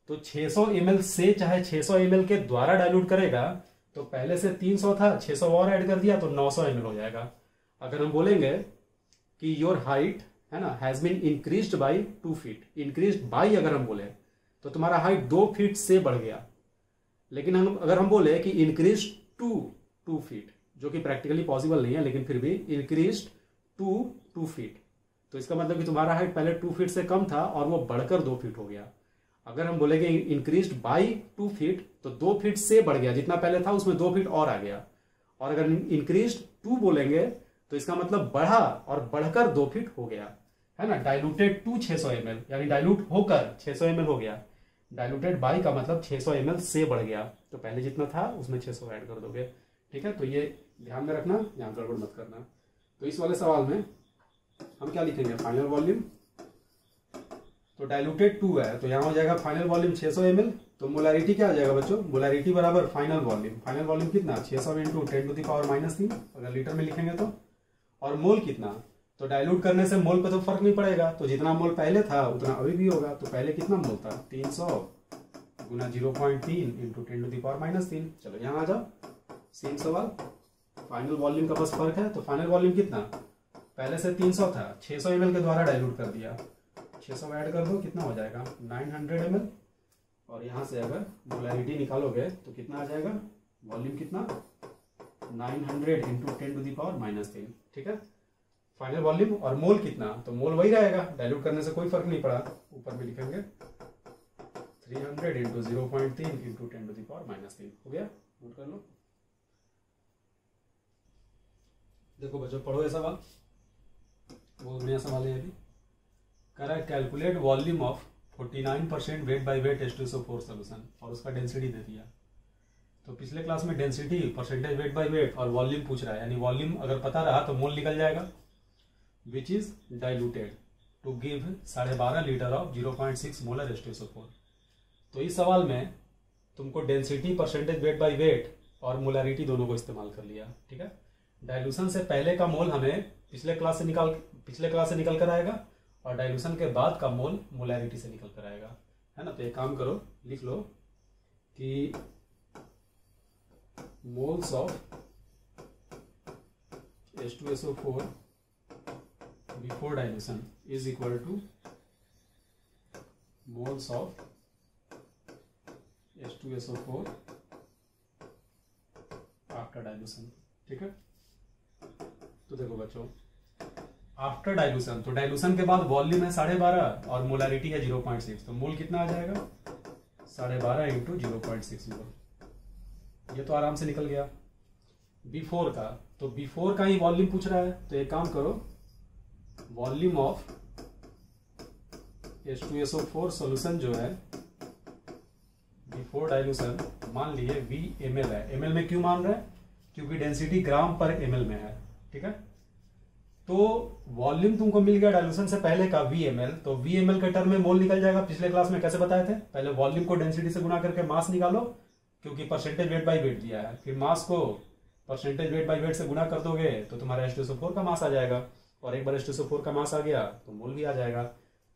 तो 600 ml से चाहे 600 ml के द्वारा डाइल्यूट करेगा, तो पहले से 300 था, 600 और ऐड कर दिया तो 900 ml हो जाएगा। अगर हम बोलेंगे कि योर हाइट है ना has been increased by 2 feet, increased by अगर हम बोले तो तुम्हारा हाइट 2 फीट से बढ़ गया। लेकिन अगर हम बोले कि इंक्रीज टू 2 फीट, जो कि प्रैक्टिकली पॉसिबल नहीं है, लेकिन फिर भी इंक्रीज टू 2 फीट, तो इसका मतलब कि तुम्हारा हाइट पहले 2 फीट से कम था और वो बढ़कर 2 फीट हो गया। अगर हम बोलेंगे इंक्रीज बाई 2 फीट तो 2 फीट से बढ़ गया, जितना पहले था उसमें 2 फीट और आ गया। और अगर इंक्रीज टू बोलेंगे तो इसका मतलब बढ़ा और बढ़कर 2 फीट हो गया, है ना। डाइल्यूटेड टू 600 ml, यानी डाइल्यूट होकर 600 ml हो गया। डाइल्यूटेड बाई का मतलब 600 ml से बढ़ गया, तो पहले जितना था उसमें 600 ऐड कर दोगे, ठीक है। तो ये ध्यान में रखना, यहाँ गड़बड़ मत करना। तो इस वाले सवाल में हम क्या लिखेंगे, फाइनल वॉल्यूम, तो डाइल्यूटेड 2 है तो यहाँ हो जाएगा फाइनल वॉल्यूम 600 ml। तो मोलैरिटी क्या आ जाएगा बच्चों, मोलैरिटी बराबर फाइनल वॉल्यूम। फाइनल वॉल्यूम कितना, 600 इंटू 10⁻³ अगर लीटर में लिखेंगे तो। और मोल कितना, तो डाइल्यूट करने से मोल पे तो फर्क नहीं पड़ेगा, तो जितना मोल पहले था उतना अभी भी होगा। तो पहले कितना मोल था, 300 गुना 0.3 इंटू 10⁻³। चलो यहाँ आ जाओ, सेम सवाल, फाइनल वॉल्यूम का बस फर्क है। तो फाइनल वॉल्यूम कितना, पहले से 300 था, 600 ml के द्वारा डाइल्यूट कर दिया, 600 ऐड कर दो, कितना हो जाएगा 900 ml। और यहाँ से अगर मोलैरिटी निकालोगे तो कितना आ जाएगा, वॉल्यूम कितना 900 इंटू 10⁻³, ठीक है। फाइनल वॉल्यूम और मोल कितना, तो मोल वही रहेगा, डाइल्यूट करने से कोई फर्क नहीं पड़ा, ऊपर भी लिखेंगे 300 इंटू 0.3 इंटू 10⁻³ हो गया, नोट कर लो। देखो बच्चों पढ़ो ये सवाल, बहुत बढ़िया सवाल है ये भी। करा calculate volume of 49% wait by wait H2SO4 solution, और उसका डेंसिटी दे दिया। तो पिछले क्लास में density, percentage weight by weight और वॉल्यूम पूछ रहा है, यानी वॉल्यूम अगर पता रहा तो मोल निकल जाएगा। Which is diluted to give 12.5 litre of 0.6 molar H2SO4। तो इस सवाल में तुमको density, percentage weight by weight और मोलैरिटी दोनों को इस्तेमाल कर लिया, ठीक है। डाइल्यूशन से पहले का मोल हमें पिछले क्लास से निकल कर आएगा, और डाइल्यूशन के बाद का मोल मोलैरिटी से निकल कर आएगा, है ना। तो एक काम करो, लिख लो कि moles of H2SO4 before dilution is equal two moles of H2SO4 after dilution, ठीक है। तो देखो बच्चों, आफ्टर डाइल्यूशन, तो डाइल्यूशन के बाद वॉल्यूम है 12.5 और मोलैरिटी है 0.6, तो मोल कितना आ जाएगा 12.5 इंटू 0.6 मोल। ये तो आराम से निकल गया। बिफोर का, तो बिफोर का ही वॉल्यूम पूछ रहा है, तो एक काम करो, वॉल्यूम ऑफ H2SO4 सॉल्यूशन जो है बिफोर डाइल्यूशन, मान लिए VmL है। ml में क्यों मान रहा है, क्योंकि डेंसिटी ग्राम पर ml में है, ठीक है। तो वॉल्यूम तुमको मिल गया डाइल्यूशन से पहले का VmL, तो VmL के टर्म में मोल निकल जाएगा। पिछले क्लास में कैसे बताए थे, पहले वॉल्यूम को डेंसिटी से गुना करके मास निकालो, क्योंकि परसेंटेज वेट बाई वेट दिया है, फिर मास को परसेंटेज वेट बाई वेट से गुना कर दोगे तो तुम्हारा H2SO4 का मास आ जाएगा, और एक बार H2SO4 का मास आ गया तो मोल भी आ जाएगा।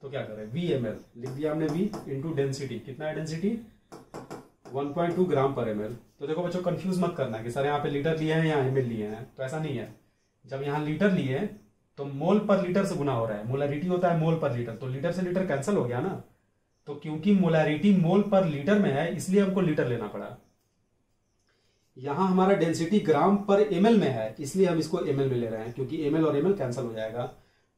तो क्या करें, VmL लिख दिया हमने, V इंटू डेंसिटी, कितना है डेंसिटी 1.2 ग्राम पर ml। तो देखो बच्चों कंफ्यूज मत करना कि सर यहाँ पे लीटर लिए हैं या ml लिए हैं, तो ऐसा नहीं है। जब यहाँ लीटर लिए तो मोल पर लीटर से गुना हो रहा है, मोलैरिटी होता है मोल पर लीटर, तो लीटर से लीटर कैंसिल हो गया ना। तो क्योंकि मोलैरिटी मोल पर लीटर में है इसलिए हमको लीटर लेना पड़ा। यहां हमारा डेंसिटी ग्राम पर ml में है इसलिए हम इसको ml में ले रहे हैं, क्योंकि ml और ml कैंसिल हो जाएगा।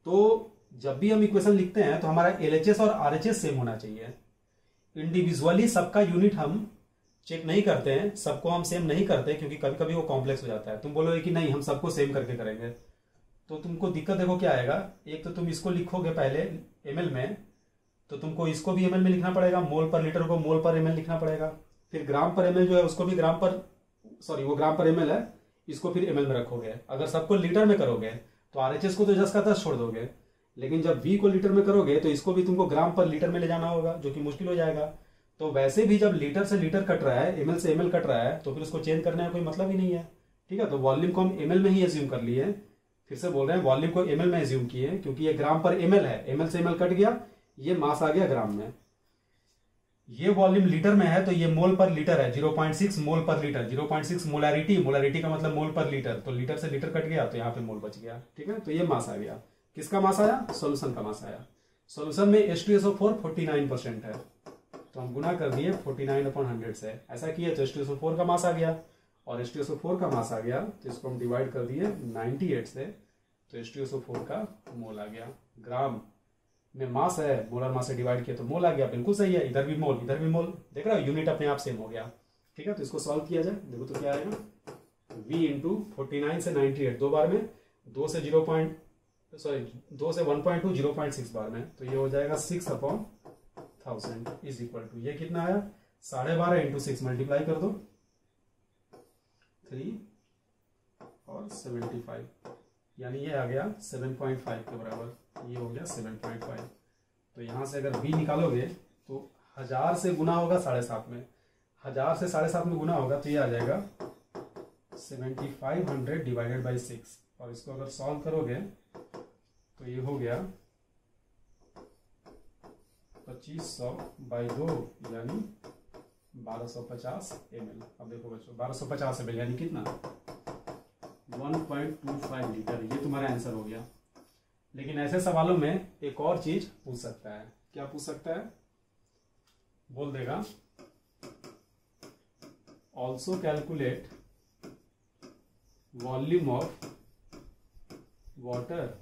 तो जब भी हम इक्वेशन लिखते हैं तो हमारा LHS और RHS सेम होना चाहिए। इंडिविजुअली सबका यूनिट हम चेक नहीं करते हैं, सबको हम सेम नहीं करते, क्योंकि कभी कभी वो कॉम्प्लेक्स हो जाता है। तुम बोलोगे कि नहीं हम सबको सेम करके करेंगे, तो तुमको दिक्कत देखो क्या आएगा। एक तो तुम इसको लिखोगे पहले ml में, तो तुमको इसको भी ml में लिखना पड़ेगा, मोल पर लीटर को मोल पर ml लिखना पड़ेगा। फिर ग्राम पर ml जो है उसको भी ग्राम पर, सॉरी वो ग्राम पर ml है, इसको फिर ml में रखोगे। अगर सबको लीटर में करोगे तो RHS को तो जस्ट का तस्ट छोड़ दोगे, लेकिन जब V को लीटर में करोगे तो इसको भी तुमको ग्राम पर लीटर में ले जाना होगा, जो कि मुश्किल हो जाएगा। तो वैसे भी जब लीटर से लीटर कट रहा है, ml से ml कट रहा है, तो फिर उसको चेंज करने का कोई मतलब ही नहीं है, ठीक है। तो वॉल्यूम को हम ml में ही एज्यूम कर लिए, फिर से बोल रहे हैं वॉल्यूम को ml में एज्यूम किए, क्योंकि ये ग्राम पर ml है, ml से ml कट गया, ये मास आ गया ग्राम में। ये वॉल्यूम लीटर में है तो ये मोल पर लीटर है, 0.6 मोल पर लीटर। 0.6 मोलारिटी, मोलारिटी का मतलब मोल पर लीटर, तो लीटर से लीटर कट गया तो यहाँ पे मोल बच गया। ठीक है, तो ये मास आ गया। किसका मास आया? सॉल्यूशन का मास आया। सॉल्यूशन में H2SO4 49% है, तो हम गुना कर दिए 49/100 से। ऐसा किए तो H2SO4 का मास आ गया, और H2SO4 का मास आ गया तो इसको हम डिवाइड कर दिए 98 से, तो H2SO4 का मोल आ गया। ग्राम में मास है, मोलर मास से डिवाइड किया तो मोल आ गया। बिल्कुल सही है, इधर भी मोल इधर भी मोल, देख रहा हो यूनिट अपने आप सेम हो गया। ठीक है, तो इसको सॉल्व किया जाए, देखो तो क्या आएगा, V इंटू 49 से 98, दो बार में, 2 से 1.2 0.6 बार में, तो ये हो जाएगा 6/1000 इज इक्वल टू, ये कितना आया 12.5 इंटू 6 मल्टीप्लाई कर दो 3 और 75, यानी ये आ गया 7.5 के बराबर, ये हो गया 7.5। तो यहां से अगर B निकालोगे तो 1000 से गुना होगा 7.5 में, 1000 से 7.5 में गुना होगा तो ये आ जाएगा 7500 डिवाइडेड बाई 6, और इसको अगर सॉल्व करोगे तो ये हो गया 2500 बाई 2 यानी 1250 ml। अब देखो बच्चों 1250 ml यानी कितना, 1.25 लीटर, ये तुम्हारा आंसर हो गया। लेकिन ऐसे सवालों में एक और चीज पूछ सकता है, क्या पूछ सकता है, बोल देगा also calculate volume of water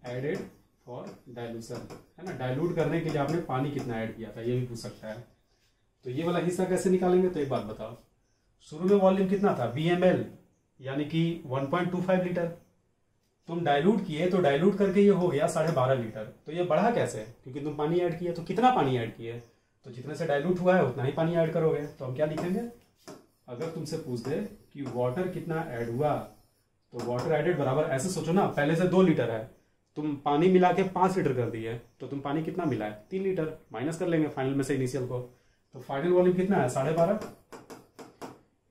added for dilution, है ना, डाइल्यूट करने के लिए आपने पानी कितना ऐड किया था, ये भी पूछ सकता है। तो ये वाला हिस्सा कैसे निकालेंगे, तो एक बात बताओ, शुरू में वॉल्यूम कितना था VML यानी कि 1.25 लीटर, तुम डाइल्यूट किए तो डाइल्यूट करके ये हो गया 12.5 लीटर, तो ये बढ़ा कैसे, क्योंकि तुम पानी ऐड किए। तो कितना पानी ऐड किए, तो जितने से डाइल्यूट हुआ है उतना ही पानी ऐड करोगे। तो हम क्या लिखेंगे, अगर तुमसे पूछ दे कि वाटर कितना ऐड हुआ, तो वाटर एडेड बराबर, ऐसे सोचो ना, पहले से 2 लीटर है, तुम पानी मिला के 5 लीटर कर दिए, तो तुम पानी कितना मिला है 3 लीटर, माइनस कर लेंगे फाइनल में से इनिशियल को, तो फाइनल वॉल्यूम कितना है 12.5,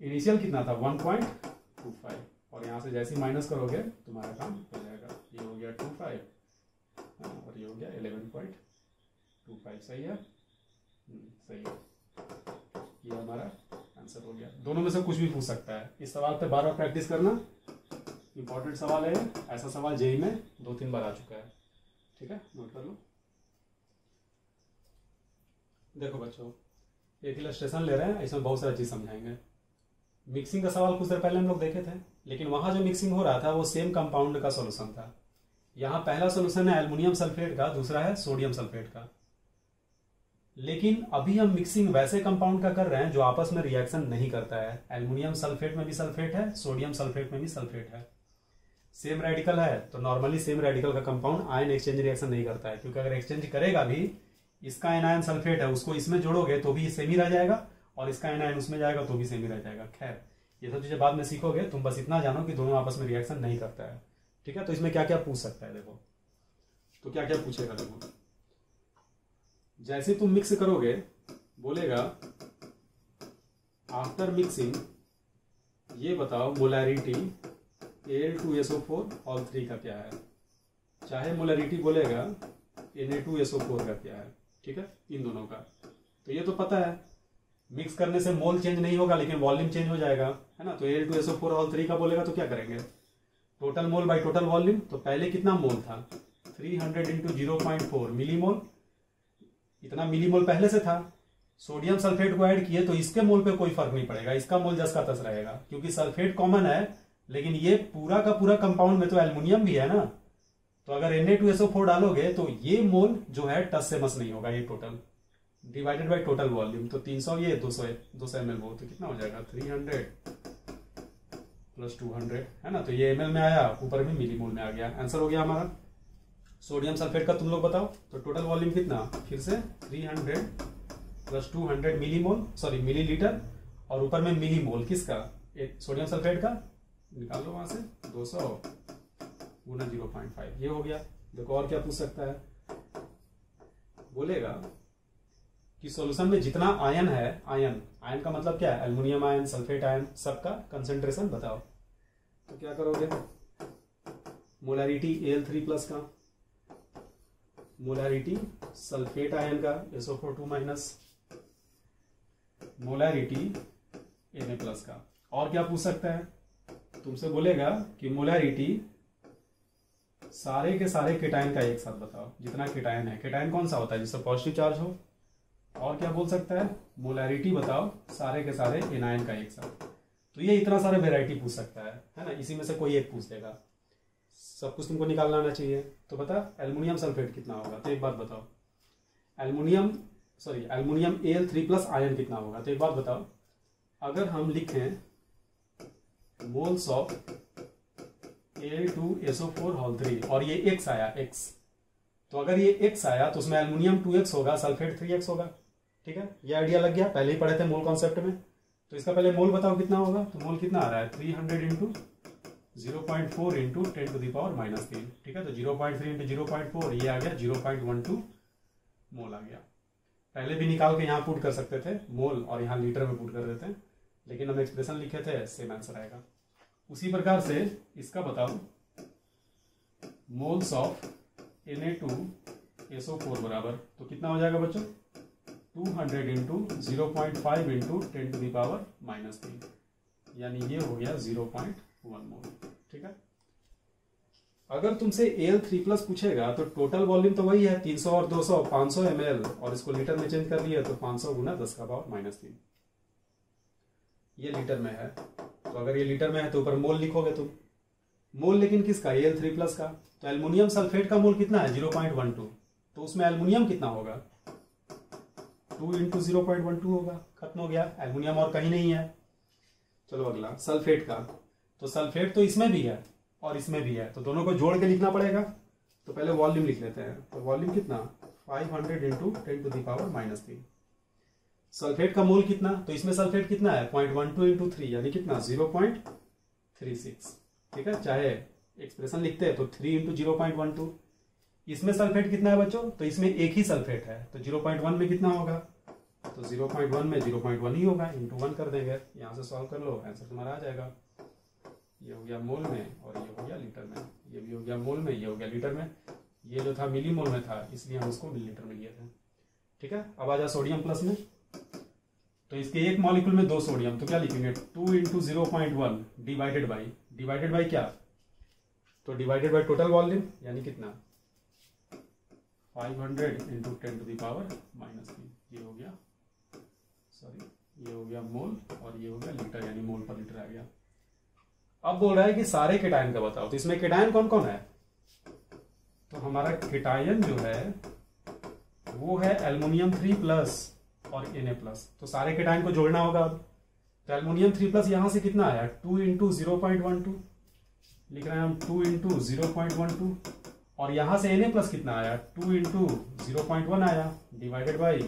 इनिशियल कितना था 1.25, और यहाँ से जैसे ही माइनस करोगे तुम्हारा काम हो जाएगा। ये हो गया 25 और ये हो गया 11.25, सही है, सही है, ये हमारा आंसर हो गया। दोनों में से कुछ भी पूछ सकता है, इस सवाल पे बार बार प्रैक्टिस करना, इंपॉर्टेंट सवाल है, ऐसा सवाल जेई में 2-3 बार आ चुका है। ठीक है, नोट कर लो। देखो बच्चों, एक इलस्ट्रेशन ले रहे हैं, इसमें बहुत सारी चीज समझाएंगे। मिक्सिंग का सवाल कुछ देर पहले हम लोग देखे थे, लेकिन वहां जो मिक्सिंग हो रहा था वो सेम कंपाउंड का सॉल्यूशन था। यहाँ पहला सॉल्यूशन है एल्युमिनियम सल्फेट का, दूसरा है सोडियम सल्फेट का। लेकिन अभी हम मिक्सिंग वैसे कंपाउंड का कर रहे हैं जो आपस में रिएक्शन नहीं करता है। एल्युमिनियम सल्फेट में भी सल्फेट है, सोडियम सल्फेट में भी सल्फेट है, सेम रेडिकल है, तो नॉर्मली सेम रेडिकल का कंपाउंड आयन एक्सचेंज रिएक्शन नहीं करता है, क्योंकि अगर एक्सचेंज करेगा भी, इसका एनायन सल्फेट है उसको इसमें जोड़ोगे तो भी सेम ही रह जाएगा, और इसका एनायन उसमें जाएगा तो भी सेम ही रह जाएगा। खैर ये सब चीजें बाद में सीखोगे, तुम बस इतना जानो कि दोनों आपस में रिएक्शन नहीं करता है। ठीक है, तो इसमें क्या क्या पूछ सकता है, देखो तो क्या क्या पूछेगा। देखो जैसे तुम मिक्स करोगे, बोलेगा आफ्टर मिक्सिंग ये बताओ मोलैरिटी Al2SO4 ऑल 3 का क्या है, चाहे मोलैरिटी बोलेगा Na2SO4 का क्या है। ठीक है, इन दोनों का तो ये तो पता है, मिक्स करने से मोल चेंज नहीं होगा लेकिन वॉल्यूम चेंज हो जाएगा, है ना। तो Al2SO4 ऑल 3 का बोलेगा तो क्या करेंगे, total mole by total volume. तो पहले कितना मोल था 300 इंटू 0.4 मिलीमोल, इतना मिलीमोल पहले से था। सोडियम सल्फेट को ऐड किए तो इसके मोल पे कोई फर्क नहीं पड़ेगा, इसका मोल जस का तस रहेगा, क्योंकि सल्फेट कॉमन है, लेकिन ये पूरा का पूरा कंपाउंड में तो एल्युमिनियम भी है ना। तो अगर Na2SO4 डालोगे तो ये मोल जो है टच से मस नहीं होगा, ये total divided by total volume, तो 300 ये 200 ml वो, तो कितना हो जाएगा 300 प्लस 200, है ना। तो ये ml में आया, ऊपर भी मिलीमोल में आ गया, आंसर हो गया हमारा। सोडियम सल्फेट का तुम लोग बताओ, तो टोटल वॉल्यूम कितना, फिर से 300 प्लस 200 मिलीमोल, सॉरी मिलीलीटर, और ऊपर में मिलीमोल किसका, सोडियम सल्फेट का, निकाल लो वहां से 200 गुना 0.5, ये हो गया। देखो और क्या पूछ सकता है, बोलेगा कि सॉल्यूशन में जितना आयन है, आयन का मतलब क्या है, एल्युमिनियम आयन, सल्फेट आयन, सबका कंसेंट्रेशन बताओ। तो क्या करोगे, मोलैरिटी Al3 प्लस का मोलैरिटी सल्फेट आयन का SO4 मोलैरिटी Na+ का। और क्या पूछ सकता है, तुमसे बोलेगा कि मोलैरिटी सारे के सारे केटायन का एक साथ बताओ, जितना केटायन है। केटायन कौन सा होता है, जिससे पॉजिटिव चार्ज हो। और क्या बोल सकता है, मोलैरिटी बताओ सारे के सारे एनायन का एक साथ। तो ये इतना सारा वेराइटी पूछ सकता है ना, इसी में से कोई एक पूछ देगा। सब कुछ तुमको निकालना आना चाहिए। तो बता एल्युमिनियम सल्फेट कितना होगा, तो एक बात बताओ। एल्युमिनियम Al3+ आयन कितना होगा, तो एक बात बताओ। अगर हम लिखें मोल्स ऑफ A2SO4 और ये X आया X, तो अगर ये X आया तो उसमें एल्युमिनियम 2X होगा, सल्फेट 3X होगा। ठीक है, ये आइडिया लग गया, पहले ही पढ़े थे मोल कॉन्सेप्ट में। तो इसका पहले मोल बताओ कितना होगा, तो मोल कितना आ रहा है 300 इंटू 0.4 इंटू 10⁻³ ठीक है, तो 0.3 इंटू 0.4 ये आ गया 0.12 मोल आ गया। पहले भी निकाल के यहाँ पुट कर सकते थे मोल और यहाँ लीटर में पुट कर देते हैं, लेकिन हम एक्सप्रेशन लिखे थे, सेम आंसर आएगा। उसी प्रकार से इसका बताओ मोल्स ऑफ Na2SO4 बराबर, तो कितना हो जाएगा बच्चों 200 इंटू 0.5 इंटू 10⁻³ यानी ये हो गया 0.1 मोल। ठीक है, अगर तुमसे Al3+ पूछेगा तो टोटल वॉल्यूम तो वही है 300 और 200 500 ml, और इसको लीटर में चेंज कर लिया तो 500 गुना 10⁻³ ये लीटर में है। तो अगर ये लीटर में है तो ऊपर मोल लिखोगे तुम। मोल लेकिन किसका, Al3+ का। तो एल्युमिनियम सल्फेट का मोल कितना है 0.12, तो उसमें एल्युमिनियम कितना होगा 2 इंटू 0.12 होगा। खत्म हो गया, एल्युमिनियम और कहीं नहीं है। चलो अगला सल्फेट का, तो सल्फेट तो इसमें भी है और इसमें भी है, तो दोनों को जोड़ के लिखना पड़ेगा। तो पहले वॉल्यूम लिख लेते हैं, तो वॉल्यूम कितना 500 इंटू 10⁻³ सल्फेट का मोल कितना, तो इसमें सल्फेट कितना है 0.12 इंटू 3 यानी कितना 0.36। ठीक है, चाहे एक्सप्रेशन लिखते हैं तो 3 इंटू 0.12। इसमें सल्फेट कितना है बच्चों, तो इसमें एक ही सल्फेट है, तो 0.1 में कितना होगा, तो 0.1 में 0.1 ही होगा, इंटू 1 कर देंगे। यहां से सॉल्व कर लो, आंसर तुम्हारा आ जाएगा। ये हो गया मोल में और ये हो गया लीटर में, ये भी हो गया मोल में, ये हो गया लीटर में। ये जो था मिली मोल में था, इसलिए हम उसको मिलीलीटर में लिए थे। ठीक है, अब आ जा सोडियम प्लस में। तो इसके एक मॉलिक्यूल में 2 सोडियम, तो क्या लिखेंगे 2 इंटू 0.1 डिवाइडेड बाई क्या, तो डिवाइडेड बाई टोटल वॉल्यूम यानी कितना 500 इंटू 10⁻³ ये हो गया, ये हो गया मोल और ये हो गया लीटर, यानी मोल पर लीटर आ गया। अब बोल रहा है कि सारे केटायन का बताओ, तो इसमें केटायन कौन कौन है, तो हमारा केटायन जो है वो है एल्युमिनियम 3+ और Na+। तो सारे केटायन को जोड़ना होगा। अब तो एल्युमिनियम 3+ यहां से कितना आया 2 इंटू 0.12 लिख रहे हैं हम, 2 इंटू 0.12, और यहां से Na+ कितना आया 2 इंटू 0.1 आया डिवाइडेड बाई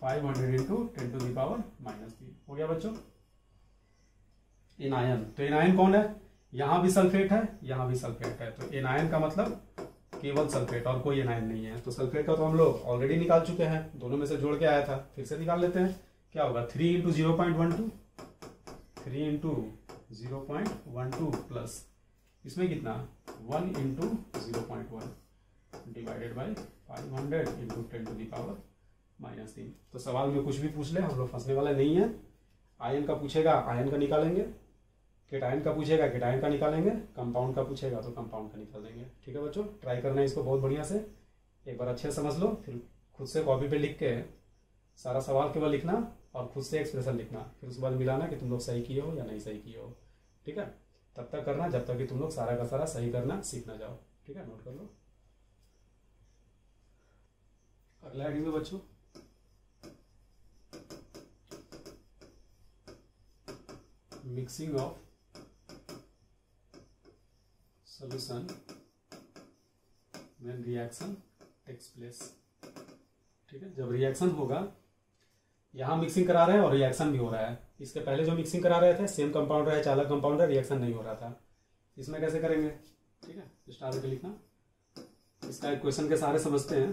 500 इंटू 10⁻³ हो गया बच्चों। एनायन, तो एनायन कौन है, यहां भी सल्फेट है यहां भी सल्फेट है, तो एनायन का मतलब केवल सल्फेट और कोई एनायन नहीं है। तो सल्फेट का तो हम लोग ऑलरेडी निकाल चुके हैं, दोनों में से जोड़ के आया था, फिर से निकाल लेते हैं। क्या होगा 3 इंटू 0.12 3 इंटू 0.12 प्लस इसमें कितना 1 इंटू 0.1 डिवाइडेड बाई 500 इंटू 10⁻³ तो सवाल में कुछ भी पूछ ले, हम लोग फंसने वाला नहीं है। आयन का पूछेगा आयन का निकालेंगे, केटायन का पूछेगा केटायन का निकालेंगे, कंपाउंड का पूछेगा तो कंपाउंड का निकाल देंगे। ठीक है बच्चों, ट्राई करना है इसको बहुत बढ़िया से, एक बार अच्छे से समझ लो, फिर खुद से कॉपी पे लिख के सारा सवाल केवल लिखना और खुद से एक्सप्रेशन लिखना, फिर उसके बाद मिलाना कि तुम लोग सही किए हो या नहीं सही किए हो। ठीक है, तब तक करना जब तक कि तुम लोग सारा का सारा सही करना सीख ना जाओ। ठीक है, नोट कर लो। अगला हेडिंग में बच्चों mixing of solution when reaction takes place। ठीक है, जब रिएक्शन होगा, यहां मिक्सिंग करा रहे हैं और रिएक्शन भी हो रहा है। इसके पहले जो मिक्सिंग करा रहे थे सेम कंपाउंडर है, चालक कंपाउंडर, रिएक्शन नहीं हो रहा था। इसमें कैसे करेंगे, ठीक है, स्टार्ट करके लिखना। इसका इक्वेशन के सहारे समझते हैं।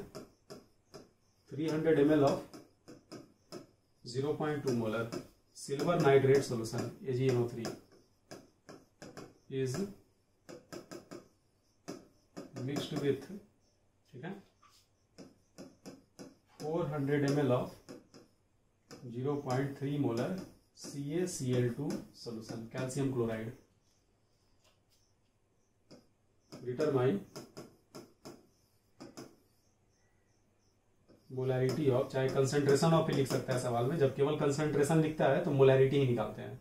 300 ml of 0.2 molar silver nitrate solution AgNO3 is mixed with, ठीक है, 400 ml of 0.3 molar CaCl2 solution calcium chloride. Determine molarity of, चाहे कंसंट्रेशन ऑफ ही लिख सकता है सवाल में, जब केवल कंसंट्रेशन लिखता है तो मोलैरिटी ही निकालते हैं।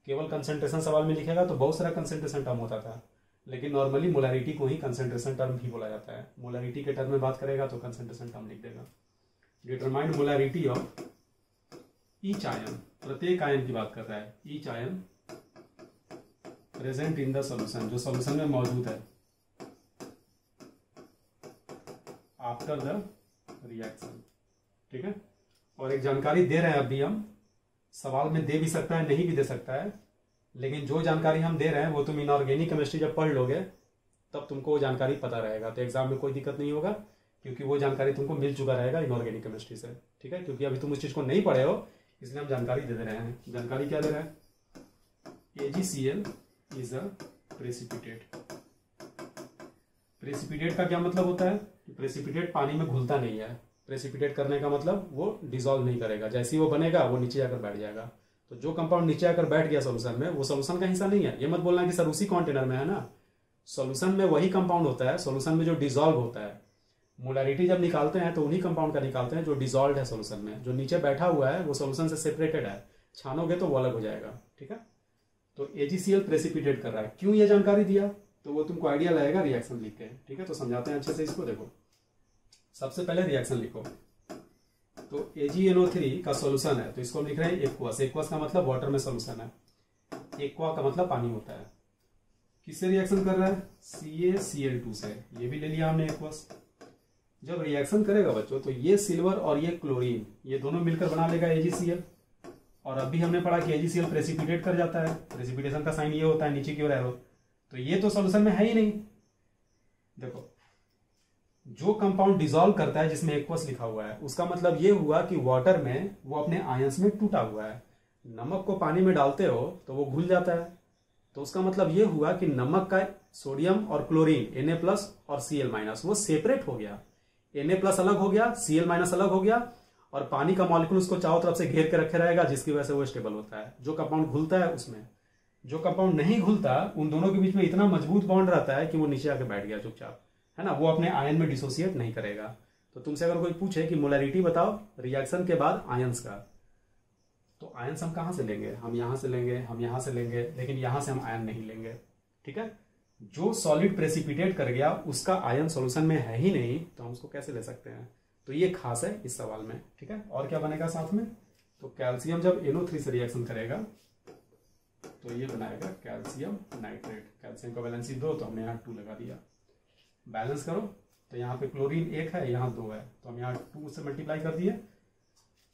केवल कंसंट्रेशन सवाल में लिखेगा तो बहुत सारा कंसंट्रेशन टर्म होता था, लेकिन नॉर्मली मोलैरिटी को ही कंसंट्रेशन टर्म भी बोला जाता है। मोलैरिटी के टर्म में बात करेगा तो कंसंट्रेशन टर्म लिख देगा। Determined molarity of each ion, प्रत्येक आयन की बात कर रहा है, each ion present in the solution, जो सॉल्यूशन में मौजूद है, आफ्टर द रिएक्शन। ठीक है, और एक जानकारी दे रहे हैं अभी हम, सवाल में दे भी सकता है नहीं भी दे सकता है, लेकिन जो जानकारी हम दे रहे हैं वो तुम इनऑर्गेनिक केमिस्ट्री जब पढ़ लोगे तब तुमको वो जानकारी पता रहेगा, तो एग्जाम में कोई दिक्कत नहीं होगा, क्योंकि वो जानकारी तुमको मिल चुका रहेगा इनऑर्गेनिक केमिस्ट्री से। ठीक है, क्योंकि अभी तुम उस चीज को नहीं पढ़े हो, इसलिए हम जानकारी दे रहे हैं। जानकारी क्या दे रहे हैं? AgCl is a precipitate. Precipitate का क्या मतलब होता है? प्रेसिपिटेट पानी में घुलता नहीं है। प्रेसिपिटेट करने का मतलब वो डिसॉल्व नहीं करेगा, जैसे ही वो बनेगा वो नीचे आकर बैठ जाएगा। तो जो कंपाउंड नीचे आकर बैठ गया सॉल्यूशन में, वो सॉल्यूशन का हिस्सा नहीं है। ये मत बोलना कि सर उसी कंटेनर में है ना, सॉल्यूशन में वही कंपाउंड होता है, सॉल्यूशन में जो डिसॉल्व होता है। मोलैरिटी जब निकालते हैं तो उन्हीं कंपाउंड का निकालते हैं जो डिसॉल्व है सॉल्यूशन में। जो नीचे बैठा हुआ है वो सॉल्यूशन से सेपरेटेड है, छानोगे तो वो अलग हो जाएगा। ठीक है, तो AgCl प्रेसिपिटेट कर रहा है। क्यों ये जानकारी दिया तो वो तुमको आइडिया लगेगा रिएक्शन लिख के। ठीक है, तो समझाते हैं अच्छे से इसको। देखो, सबसे पहले रिएक्शन लिखो। तो AgNO3 का सॉल्यूशन है, तो इसको हम लिख रहे हैं एक्वस। एक्वस का मतलब वाटर में सॉल्यूशन है, एक्वा का मतलब पानी होता है। किससे रिएक्शन कर रहा है? CaCl2 से। ये भी ले लिया हमने एक्वस। जब रिएक्शन करेगा बच्चों तो ये सिल्वर और ये क्लोरीन, ये दोनों मिलकर बना लेगा AgCl। और अभी हमने पढ़ा कि AgCl प्रेसिपिटेट कर जाता है, प्रेसिपिटेशन का साइन ये होता है नीचे की ओर एरो। तो ये तो सॉल्यूशन में है ही नहीं। देखो, जो कंपाउंड डिसॉल्व करता है जिसमें एक्वस लिखा हुआ है, उसका मतलब ये हुआ कि वाटर में वो अपने आयंस में टूटा हुआ है। नमक को पानी में डालते हो तो वो घुल जाता है, तो उसका मतलब ये हुआ कि नमक का सोडियम और क्लोरीन Na+ और Cl- वो सेपरेट हो गया। Na+ अलग हो गया, Cl- अलग हो गया, और पानी का मॉलिक्यूल उसको चारों तरफ से घेर के रखे रहेगा, जिसकी वजह से वो स्टेबल होता है। जो कंपाउंड घुलता है उसमें, जो कंपाउंड नहीं घुलता उन दोनों के बीच में इतना मजबूत बॉन्ड रहता है कि वो नीचे आके बैठ गया चुपचाप, है ना, वो अपने आयन में डिसोसिएट नहीं करेगा। तो तुमसे अगर कोई पूछे कि मोलैरिटी बताओ रिएक्शन के बाद आयंस का, तो आयंस हम कहां से लेंगे? हम यहां से लेंगे, हम यहां से लेंगे, लेकिन यहां से हम आयन नहीं लेंगे। ठीक है, जो सॉलिड प्रेसिपिटेट कर गया उसका आयन सॉल्यूशन में है ही नहीं, तो हम उसको कैसे ले सकते हैं? तो ये खास है इस सवाल में। ठीक है, और क्या बनेगा साथ में? तो कैल्शियम जब NO3 से रिएक्शन करेगा तो ये बनाएगा कैल्शियम नाइट्रेट। कैल्शियम का वैलेंसी 2, तो हमने यहाँ 2 लगा दिया। बैलेंस करो तो यहाँ पे क्लोरीन 1 है, यहाँ 2 है, तो हम यहाँ 2 से मल्टीप्लाई कर दिए,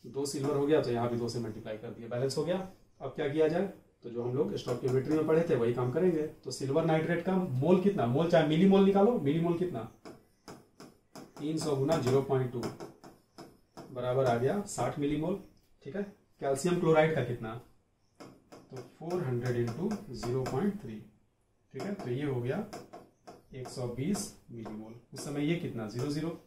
2 सिल्वर हो गया, तो यहाँ भी 2 से मल्टीप्लाई कर दिया, बैलेंस हो गया। अब क्या किया जाए? तो जो हम लोग स्टोइकियोमेट्री में पढ़े थे वही काम करेंगे। तो सिल्वर नाइट्रेट का मोल कितना? मोल चाहे मिली मोल निकालो, मिली मोल कितना? 300 गुना 0.2 बराबर आ गया 60 मिलीमोल। ठीक है, कैल्शियम क्लोराइड का कितना? तो 400 इंटू 0.3। ठीक है, तो ये हो गया 120 मिलीमोल। उस समय ये कितना? 0.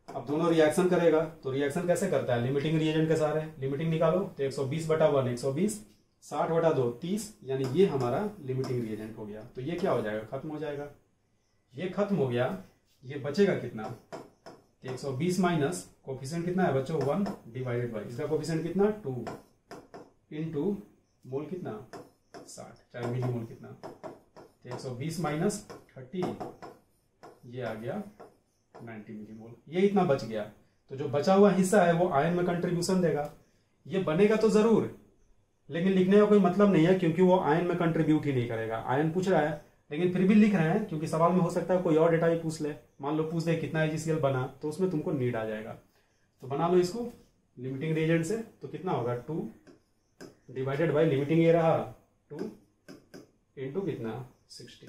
अब दोनों रिएक्शन करेगा तो रिएक्शन कैसे करता है? लिमिटिंग रिएजेंट के सहारे। लिमिटिंग निकालो तो 120/1 120, 60/2 30, यानी ये हमारा लिमिटिंग रिएजेंट हो गया। तो ये क्या हो जाएगा? खत्म हो जाएगा। ये खत्म हो गया, ये बचेगा कितना? 120 माइनस कोफिशिएंट कितना है बच्चों? 1 डिवाइडेड बाई इसका कोफिशिएंट कितना? 2 इंटू मोल कितना? 60, चाहे मिली मोल कितना? 120 माइनस 30, ये आ गया 90 मिलीमोल। ये इतना बच गया, तो जो बचा हुआ हिस्सा है वो आयन में कंट्रीब्यूशन देगा। ये बनेगा तो जरूर, लेकिन लिखने का कोई मतलब नहीं है, क्योंकि वो आयन में कंट्रीब्यूट ही नहीं करेगा। आयन पूछ रहा है लेकिन फिर भी लिख रहे हैं, क्योंकि सवाल में हो सकता है कोई और डेटा ही पूछ ले। मान लो पूछ दे कितना AgCl बना, तो उसमें तुमको नीड आ जाएगा। तो बना लो इसको लिमिटिंग रिएजेंट से, तो कितना होगा? 2 डिवाइडेड बाई लिमिटिंग ये रहा 2 इंटू कितना? 60।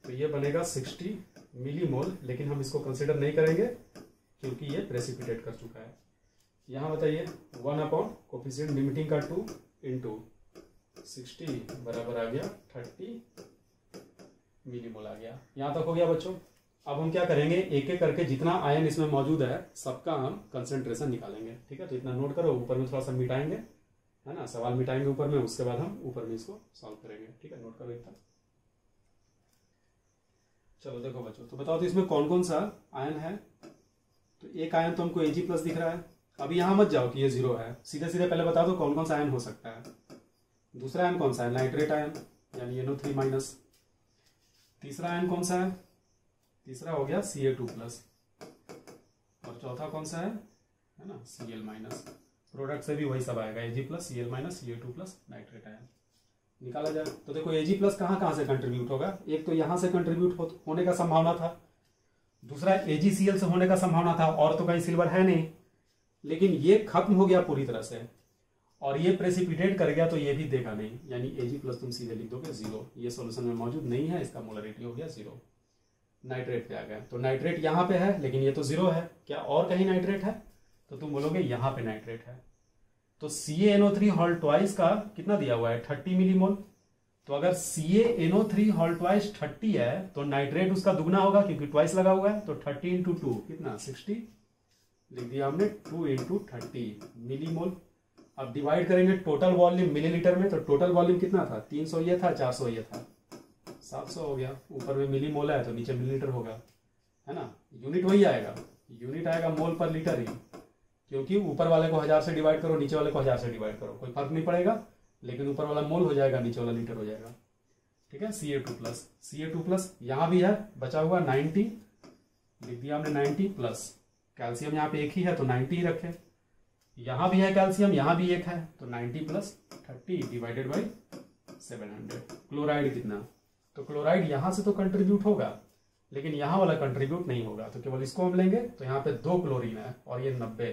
तो ये बनेगा 60 मिलीमोल, लेकिन हम इसको कंसिडर नहीं करेंगे क्योंकि ये प्रेसिपिटेट कर चुका है। यहां बताइए 1 कोफिशिएंट लिमिटिंग का 2 इंटू 60 बराबर आ गया 30 मिलीमोल आ गया। यहां तक हो गया बच्चों? अब हम क्या करेंगे, एक एक करके जितना आयन इसमें मौजूद है सबका हम कंसेंट्रेशन निकालेंगे। ठीक है, तो इतना नोट करो, ऊपर में थोड़ा सा मिटाएंगे, है ना, सवाल मिटाएंगे ऊपर में, उसके बाद हम ऊपर में इसको सॉल्व करेंगे। ठीक है, नोट करो इतना। चलो देखो बच्चों, तो बताओ तो इसमें कौन कौन सा आयन है। तो एक आयन तो हमको Ag+ दिख रहा है। अभी यहां मत जाओ कि ये 0 है, सीधे सीधे पहले बता दो कौन कौन सा आयन हो सकता है। दूसरा आयन कौन सा है, नाइट्रेट आयन यानी NO3-। तीसरा आयन कौन सा है, तीसरा हो गया Ca2+। और चौथा कौन सा है ना, Cl-। प्रोडक्ट से भी वही सब आएगा, Ag+, Cl-, Ca2+, nitrate ion निकाला जाए। तो देखो Ag+ कहाँ से कंट्रीब्यूट होगा, एक तो यहां से कंट्रीब्यूट होने का संभावना था, दूसरा AgCl से होने का संभावना था, और तो कहीं सिल्वर है नहीं, लेकिन ये खत्म हो गया पूरी तरह से, और ये प्रेसिपिटेट कर गया तो ये भी देगा नहीं, यानी Ag+ तुम सीधे लिख दोगे 0, ये सॉल्यूशन में मौजूद नहीं है, इसका मोलरिटी हो गया 0। नाइट्रेट पे आ गया, तो नाइट्रेट यहाँ पे है लेकिन ये तो 0 है, क्या और कहीं नाइट्रेट है, तो तुम बोलोगे यहाँ पे नाइट्रेट है। तो CaNO3 का कितना दिया हुआ है, 30 मिलीमोल। तो अगर CaNO3 30 है तो नाइट्रेट उसका दुगना होगा क्योंकि ट्वाइस लगा हुआ है, तो 30 × 2 कितना 60, लिख दिया हमने 2 × 30 मिलीमोल। अब डिवाइड करेंगे टोटल वॉल्यूम मिलीलीटर में, तो टोटल वॉल्यूम कितना था, 300 ये था, 400 ये था, 700 हो गया। ऊपर में मिलीमोल है तो नीचे मिलीलीटर होगा, है ना, यूनिट वही आएगा, यूनिट आएगा मोल पर लीटर ही, क्योंकि ऊपर वाले को 1000 से डिवाइड करो, नीचे वाले को 1000 से डिवाइड करो, कोई फर्क नहीं पड़ेगा, लेकिन ऊपर वाला मोल हो जाएगा, नीचे वाला लीटर हो जाएगा। ठीक है, Ca2+, यहां भी है बचा हुआ 90, लिख दिया हमने 90+। कैल्शियम यहाँ पे एक ही है तो 90 ही रखे, यहां भी है कैल्शियम, यहां भी एक है, तो 90 + 30 डिवाइडेड बाई 700। क्लोराइड कितना, तो क्लोराइड यहां से तो कंट्रीब्यूट होगा लेकिन यहां वाला कंट्रीब्यूट नहीं होगा, तो केवल इसको हम लेंगे, तो यहाँ पे 2 क्लोरीन है और ये 90,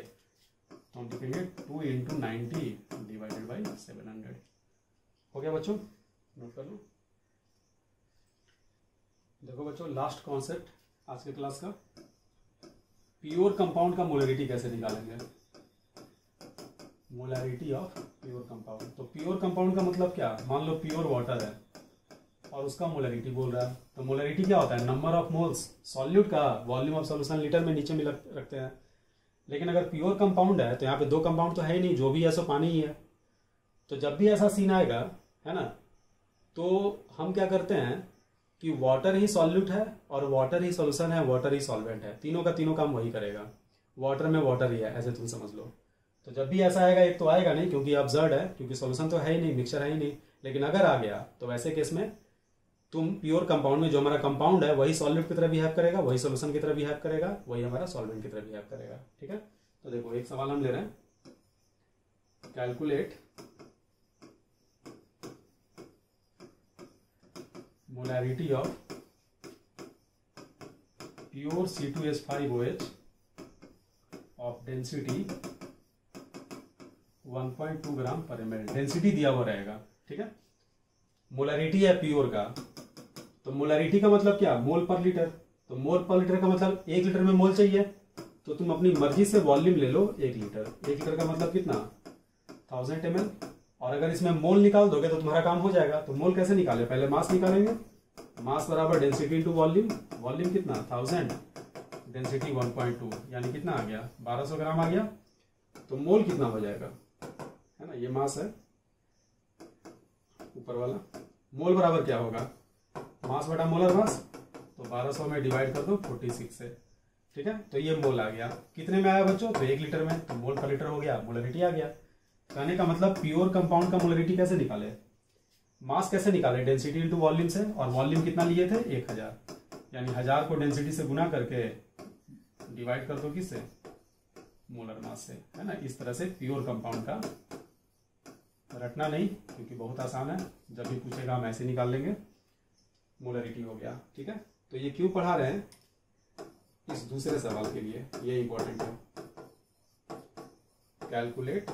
तो हम लिखेंगे 2 × 90 डिवाइडेड बाई 700। हो गया बच्चों, नोट कर लो। देखो बच्चों, लास्ट कॉन्सेप्ट आज के क्लास का, प्योर कंपाउंड का मोलरिटी कैसे निकालेंगे, मोलरिटी ऑफ प्योर कंपाउंड। तो प्योर कंपाउंड का मतलब क्या, मान लो प्योर वाटर है और उसका मोलरिटी बोल रहा है, तो मोलरिटी क्या होता है, नंबर ऑफ मोल्स, सॉल्यूट का वॉल्यूम ऑफ सॉल्यूशन लीटर में नीचे में रखते हैं। लेकिन अगर प्योर कंपाउंड है तो यहाँ पे 2 कंपाउंड तो है ही नहीं, जो भी है सो पानी ही है। तो जब भी ऐसा सीन आएगा, है ना, तो हम क्या करते हैं कि वाटर ही सॉल्यूट है और वाटर ही सॉल्यूशन है, वाटर ही सॉल्वेंट है, तीनों का तीनों काम वही करेगा, वाटर में वाटर ही है, ऐसे तुम समझ लो। तो जब भी ऐसा आएगा, एक तो आएगा नहीं क्योंकि अब्सर्ड है, क्योंकि सॉल्यूशन तो है ही नहीं, मिक्सचर है ही नहीं, लेकिन अगर आ गया तो वैसे केस में तुम प्योर कंपाउंड में जो हमारा कंपाउंड है वही सॉल्यूट की तरह बिहेव करेगा, वही सॉल्यूशन की तरह बिहेव करेगा, वही हमारा सॉल्वेंट की तरह बिहेव करेगा। ठीक है, तो देखो एक सवाल हम ले रहे हैं, calculate molarity of pure C2H5OH of density 1.2 ग्राम पर ml। डेंसिटी दिया हुआ रहेगा, ठीक है, मोलैरिटी है प्योर का, तो मोलैरिटी का मतलब क्या, मोल पर लीटर। तो मोल पर लीटर का मतलब 1 लीटर में मोल चाहिए, तो तुम अपनी मर्जी से वॉल्यूम ले लो 1 लीटर। 1 लीटर का मतलब कितना, 1000 ml। और अगर इसमें मोल निकाल दोगे तो तुम्हारा काम हो जाएगा। तो मोल कैसे निकाले, पहले मास निकालेंगे, मास बराबर डेंसिटी इंटू वॉल्यूम, वॉल्यूम कितना 1000, डेंसिटी 1.2, यानी कितना आ गया 1200 ग्राम आ गया। तो मोल कितना हो जाएगा, है ना, ये मास है ऊपर वाला, मोल बराबर क्या होगा, मास बटा मोलर मास, तो 1200 में डिवाइड कर दो 46 से। ठीक है, तो ये मोल आ गया, कितने में आया बच्चों, तो 1 लीटर में, तो मोल पर लीटर हो गया, मोलरिटी आ गया। कहने का मतलब प्योर कंपाउंड का मोलरिटी कैसे निकाले, मास कैसे निकाले, डेंसिटी इंटू वॉल्यूम से, और वॉल्यूम कितना लिए थे 1000, यानी 1000 को डेंसिटी से गुना करके डिवाइड कर दो किससे, मोलर मास से, है ना। इस तरह से प्योर कंपाउंड का, रटना नहीं क्योंकि बहुत आसान है, जब भी पूछेगा हम ऐसे निकाल लेंगे, मोलरिटी हो गया। ठीक है, तो ये क्यों पढ़ा रहे हैं, इस दूसरे सवाल के लिए ये इंपॉर्टेंट है, calculate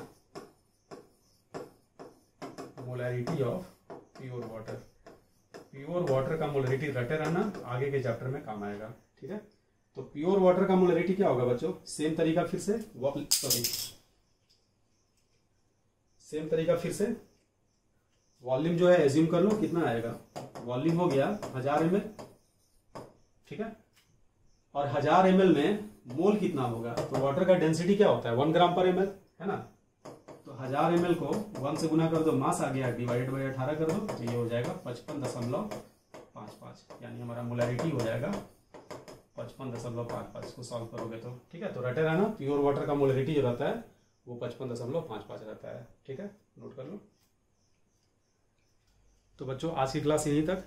molarity of pure water. Pure water का मोलरिटी रटे रहना, आगे के चैप्टर में काम आएगा। ठीक है, तो प्योर वाटर का मोलरिटी क्या होगा बच्चों, सेम तरीका फिर से, सेम तरीका फिर से, वॉल्यूम जो है एज्यूम कर लो कितना आएगा, वॉल्यूम हो गया 1000 ml, ठीक है, और 1000 ml में मोल कितना होगा, तो वाटर का डेंसिटी क्या होता है 1 ग्राम पर ml, है ना। तो 1000 ml को 1 से गुना कर दो, मास आ गया, डिवाइडेड बाई 18 कर दो, तो ये हो जाएगा 55.55, यानी हमारा मोलैरिटी हो जाएगा 55.55। इसको सॉल्व करोगे तो ठीक है। तो रटे रहना, प्योर वाटर का मोलैरिटी जो रहता है वो 55.55 रहता है, ठीक है, नोट कर लो। तो बच्चों आज की क्लास यहीं तक,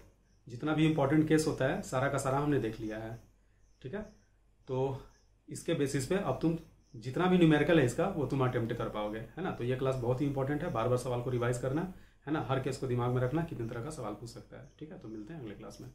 जितना भी इंपॉर्टेंट केस होता है सारा का सारा हमने देख लिया है, ठीक है। तो इसके बेसिस पे अब तुम जितना भी न्यूमेरिकल है इसका वो तुम अटेम्प्ट कर पाओगे, है ना। तो ये क्लास बहुत ही इंपॉर्टेंट है, बार बार सवाल को रिवाइज करना, है ना। हर केस को दिमाग में रखना, कितने तरह का सवाल पूछ सकता है, ठीक है। तो मिलते हैं अगले क्लास में।